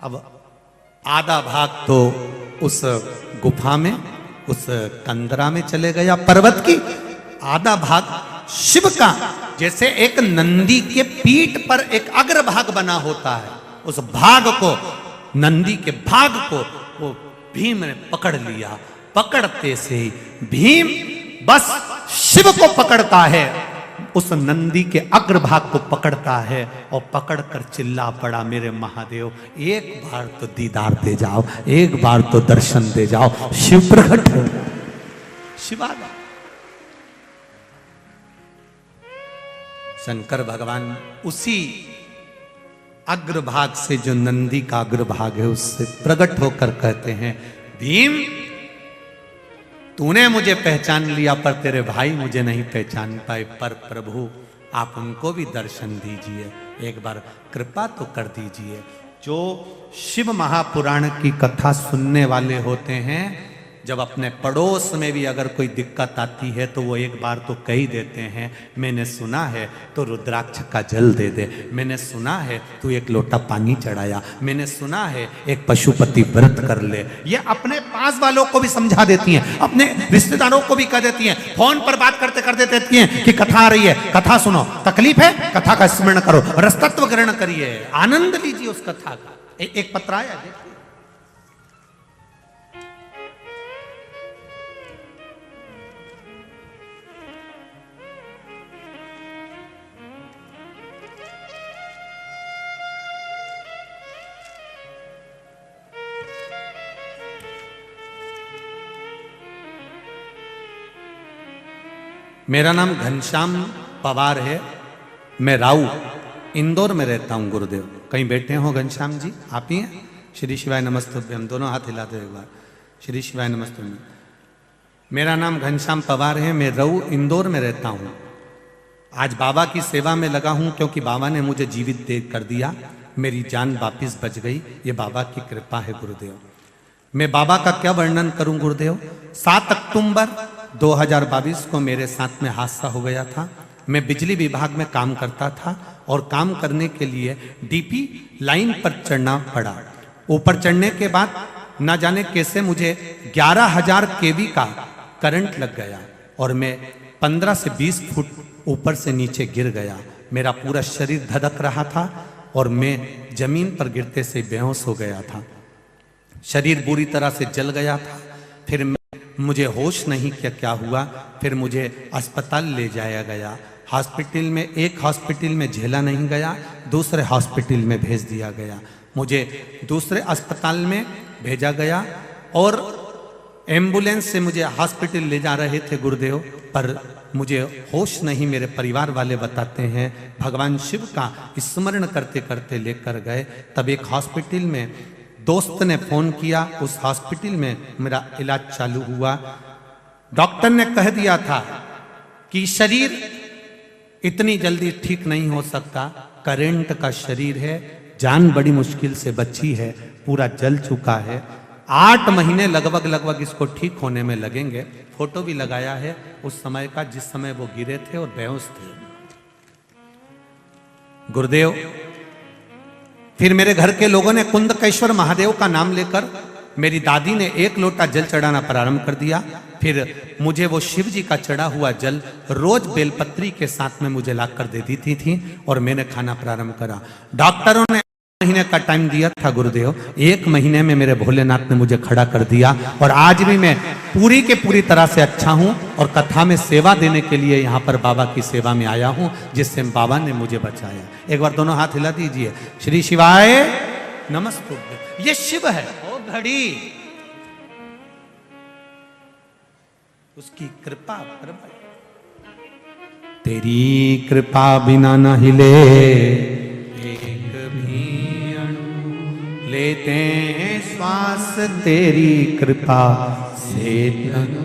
अब आधा भाग तो उस गुफा में उस कंदरा में चले गया पर्वत की, आधा भाग शिव का जैसे एक नंदी के पीठ पर एक अग्रभाग बना होता है उस भाग को, नंदी के भाग को वो भीम ने पकड़ लिया। पकड़ते से ही भीम बस शिव को पकड़ता है, उस नंदी के अग्रभाग को पकड़ता है और पकड़कर चिल्ला पड़ा मेरे महादेव एक बार तो दीदार दे जाओ, एक बार तो दर्शन दे जाओ। शिव प्रकट हो, शिवाला शंकर भगवान उसी अग्रभाग से जो नंदी का अग्रभाग है उससे प्रकट होकर कहते हैं भीम तूने मुझे पहचान लिया पर तेरे भाई मुझे नहीं पहचान पाए, पर प्रभु आप उनको भी दर्शन दीजिए, एक बार कृपा तो कर दीजिए। जो शिव महापुराण की कथा सुनने वाले होते हैं जब अपने पड़ोस में भी अगर कोई दिक्कत आती है तो वो एक बार तो कह ही देते हैं मैंने सुना है तो रुद्राक्ष का जल दे दे, मैंने सुना है तू एक लोटा पानी चढ़ाया, मैंने सुना है एक पशुपति व्रत कर ले। ये अपने पास वालों को भी समझा देती हैं, अपने रिश्तेदारों को भी कह देती हैं, फोन पर बात करते करते देती हैं कि कथा आ रही है, कथा सुनो, तकलीफ है कथा का स्मरण करो, रसतत्व ग्रहण करिए, आनंद लीजिए उस कथा का। एक पत्र आया देखिए, मेरा नाम घनश्याम पवार है, मैं राऊ इंदौर में रहता हूँ गुरुदेव। कहीं बैठे हो घनश्याम जी, आप ही हैं? श्री शिवाय नमस्तुभ्यम, दोनों हाथ हिला दो एक बार, श्री शिवाय नमस्तुभ्यम। मेरा नाम घनश्याम पवार है, मैं राऊ इंदौर में रहता हूँ। आज बाबा की सेवा में लगा हूँ क्योंकि बाबा ने मुझे जीवित दे कर दिया, मेरी जान वापिस बच गई, ये बाबा की कृपा है गुरुदेव। मैं बाबा का क्या वर्णन करूं गुरुदेव। 7 अक्टूबर 2022 को मेरे साथ में हादसा हो गया था। मैं बिजली विभाग में काम करता था और काम करने के लिए डीपी लाइन पर चढ़ना पड़ा। ऊपर चढ़ने के बाद ना जाने कैसे मुझे 11,000 केवी का करंट लग गया और मैं 15 से 20 फुट ऊपर से नीचे गिर गया। मेरा पूरा शरीर धधक रहा था और मैं जमीन पर गिरते से बेहोश हो गया था। शरीर बुरी तरह से जल गया था। फिर मुझे होश नहीं क्या हुआ। फिर मुझे अस्पताल ले जाया गया। हॉस्पिटल में, एक हॉस्पिटल में झेला नहीं गया, दूसरे हॉस्पिटल में भेज दिया गया। मुझे दूसरे अस्पताल में भेजा गया और एम्बुलेंस से मुझे हॉस्पिटल ले जा रहे थे गुरुदेव, पर मुझे होश नहीं। मेरे परिवार वाले बताते हैं भगवान शिव का स्मरण करते करते लेकर गए। तब एक हॉस्पिटल में दोस्त ने फोन किया, उस हॉस्पिटल में मेरा इलाज चालू हुआ। डॉक्टर ने कह दिया था कि शरीर इतनी जल्दी ठीक नहीं हो सकता, करंट का शरीर है, जान बड़ी मुश्किल से बची है, पूरा जल चुका है, 8 महीने लगभग इसको ठीक होने में लगेंगे। फोटो भी लगाया है उस समय का जिस समय वो गिरे थे और बेहोश थे गुरुदेव। फिर मेरे घर के लोगों ने कुंदकेश्वर महादेव का नाम लेकर मेरी दादी ने 1 लोटा जल चढ़ाना प्रारंभ कर दिया। फिर मुझे वो शिव जी का चढ़ा हुआ जल रोज बेलपत्री के साथ में मुझे ला कर दे देती थी और मैंने खाना प्रारंभ करा। डॉक्टरों ने 1 महीने का टाइम दिया था गुरुदेव। 1 महीने में मेरे भोलेनाथ ने मुझे खड़ा कर दिया और आज भी मैं पूरी के पूरी तरह से अच्छा हूं और कथा में सेवा देने के लिए यहाँ पर बाबा की सेवा में आया हूं, जिससे बाबा ने मुझे बचाया। एक बार दोनों हाथ हिला दीजिए, श्री शिवाय नमस्तुभ्यम। ये शिव है, ओ घड़ी उसकी कृपा पर तेरी कृपा बिना न हिले एक भी अणु, लेते हैं श्वास तेरी कृपा से तनु।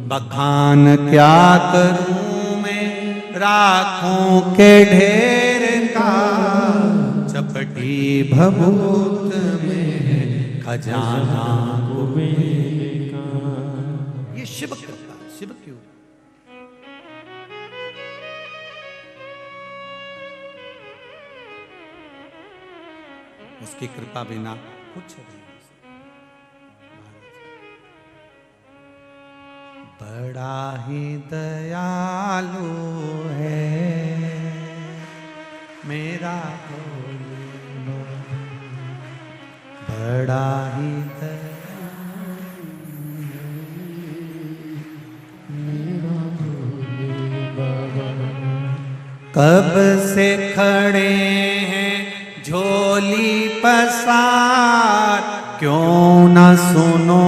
बखान क्या करूं मैं राखों के ढेर का, चपटी भभूत में है खजाना कुबेर का। ये शिव कृपा, शिव क्यों? उसकी कृपा बिना कुछ नहीं। बड़ा ही दयालु है मेरा भोले बाबा, बड़ा ही मेरा भोले बाबा। कब से खड़े हैं झोली पसार, क्यों न सुनो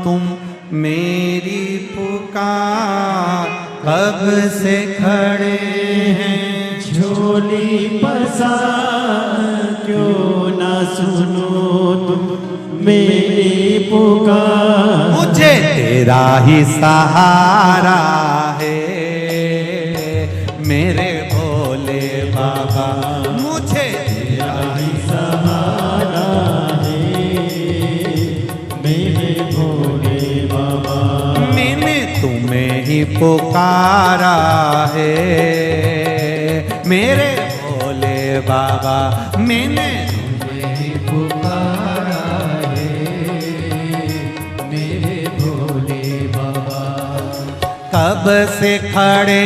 तुम मेरी पुकार। कब से खड़े हैं झोली पसार, क्यों ना सुनो तुम मेरी पुकार। मुझे तेरा ही सहारा है मेरे भोले बाबा, मुझे तेरा ही सहारा है मेरे भोले बाबा। मैंने तुम्हें ही पुकारा है मेरे भोले बाबा, मैंने तुम्हें ही पुकारा है मेरे भोले बाबा। कब से खड़े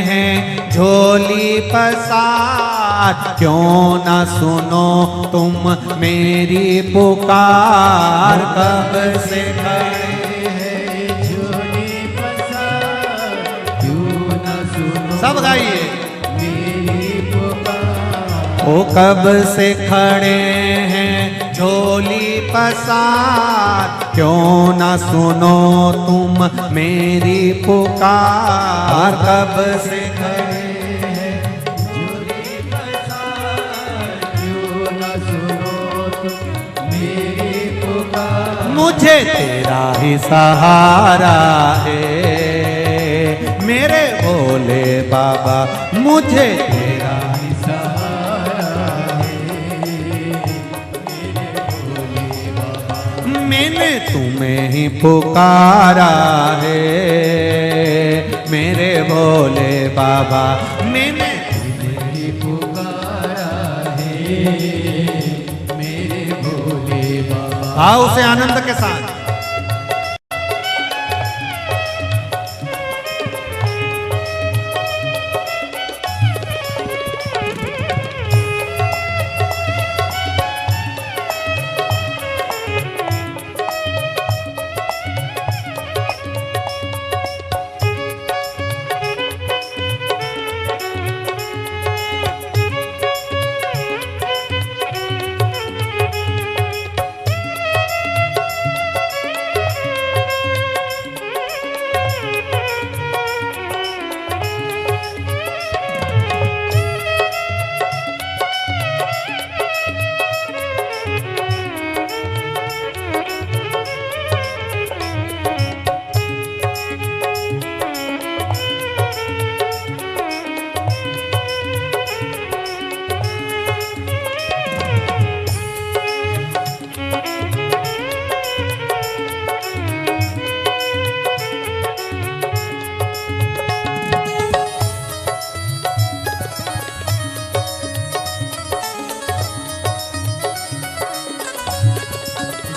हैं झोली पसार, क्यों न सुनो तुम मेरी पुकार। कब से खड़े हैं झोली पसार, क्यों ना सुनो सब गाइए मेरी पुकार। ओ कब से खड़े हैं झोली पसार, क्यों न सुनो तुम मेरी पुकार। कब से खड़े हैं झोली पसार, क्यों ना सुनो तुम मेरी पुकार। मुझे तेरा ही सहारा है मेरे भोले बाबा, मुझे तेरा ही सहारा है मेरे भोले बाबा। मैंने तुम्हें ही पुकारा है मेरे भोले बाबा, मैंने तुम्हें ही पुकारा है मेरे भोले बाबा। भाव से आनंद के साथ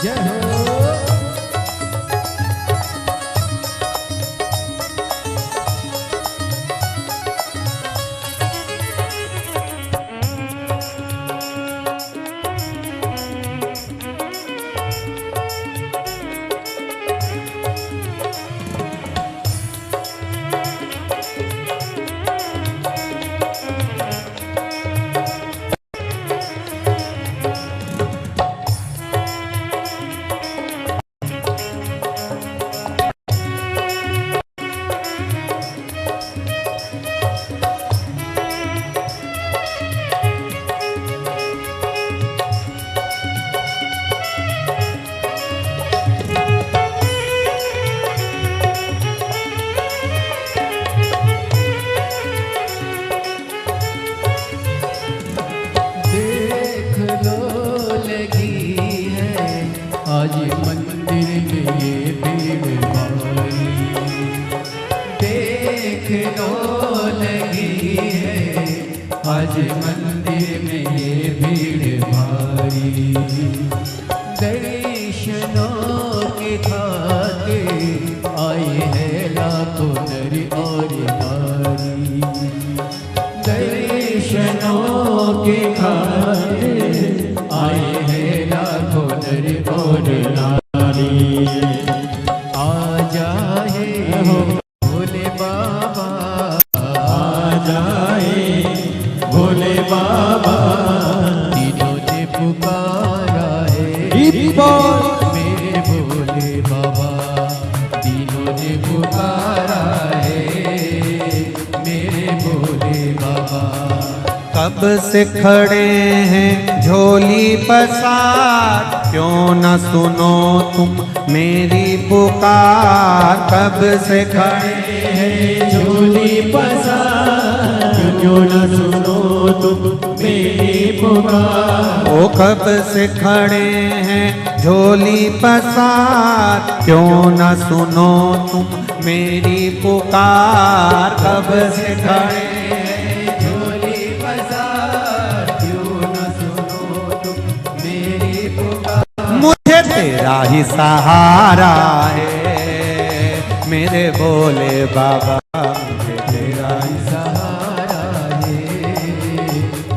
जय हो। आज मंदिर में ये भीड़ भारी, दर्शनों के खातिर आए हैं लाखों नर और नारी, दर्शनों के खातिर आए हैं लाखों नर और नारी। आ जाए भोले बाबा, आ जाए भोले बाबा, तीनों ने पुकारा है मेरे भोले बाबा, तीनों ने पुकारा है मेरे भोले बाबा। कब से खड़े हैं झोली पसार, क्यों न सुनो तुम मेरी पुकार। कब से खड़े हैं झोली पसार, क्यों न सुनो तुम मेरी पुकार। ओ कब से खड़े हैं झोली पसार, क्यों न सुनो तुम मेरी पुकार। कब से खड़े हैं झोली पसार, क्यों न सुनो तुम मेरी पुकार। मुझे तेरा ही सहारा है मेरे भोले बाबा, मुझे तेरा ही सहारा है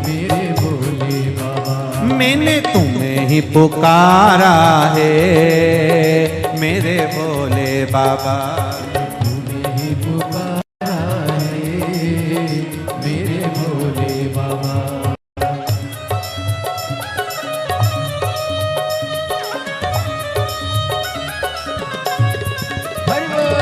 मेरे भोले बाबा। मैंने तुम्हें ही पुकारा है मेरे भोले बाबा। तुम्हें ही पुकारा है मेरे भोले बाबा। हरि बोल।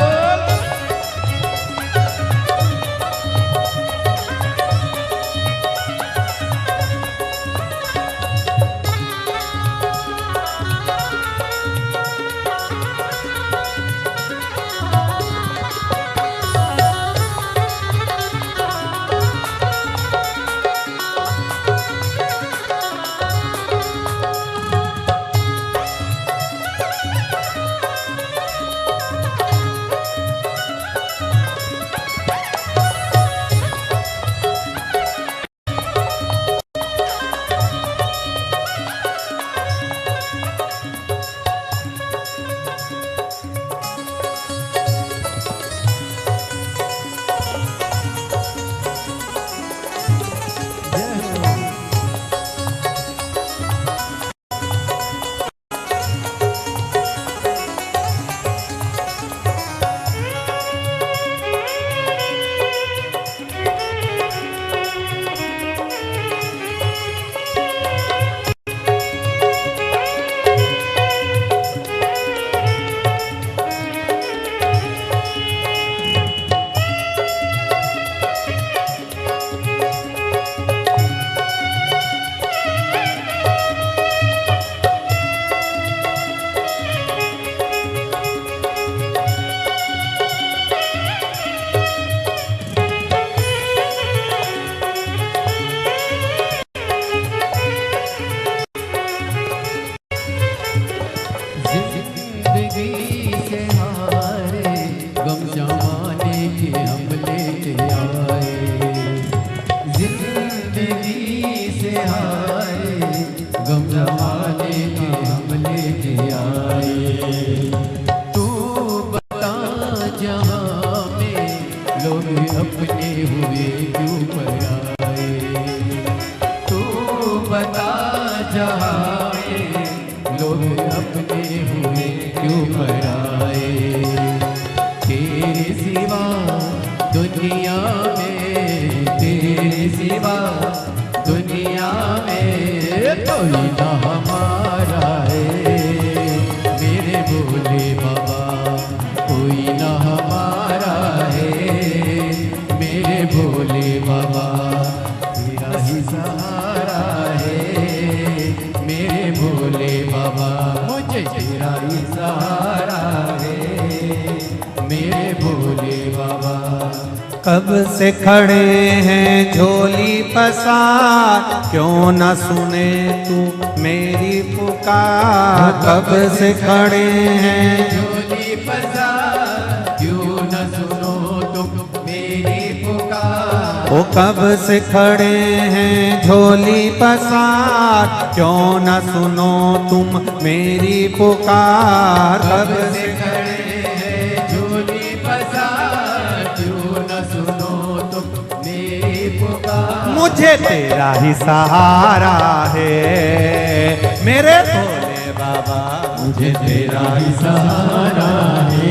कब से खड़े हैं झोली पसार, क्यों न सुने तू मेरी पुकार। कब से खड़े हैं झोली पसार, क्यों न सुनो तुम मेरी पुकार। वो कब से खड़े हैं झोली पसार, क्यों न सुनो तुम मेरी पुकार। कब से खड़े हैं झोली पसार, क्यों न सुनो तुम मेरी पुकार। मुझे तेरा ही सहारा है मेरे भोले बाबा, मुझे तेरा ही सहारा है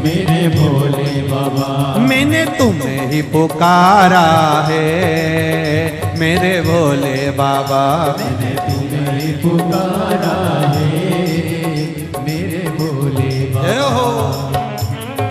मेरे भोले बाबा। मैंने तुम्हें ही पुकारा है मेरे भोले बाबा। मैंने तुम्हें ही पुकारा है मेरे भोले बाबा। जय हो।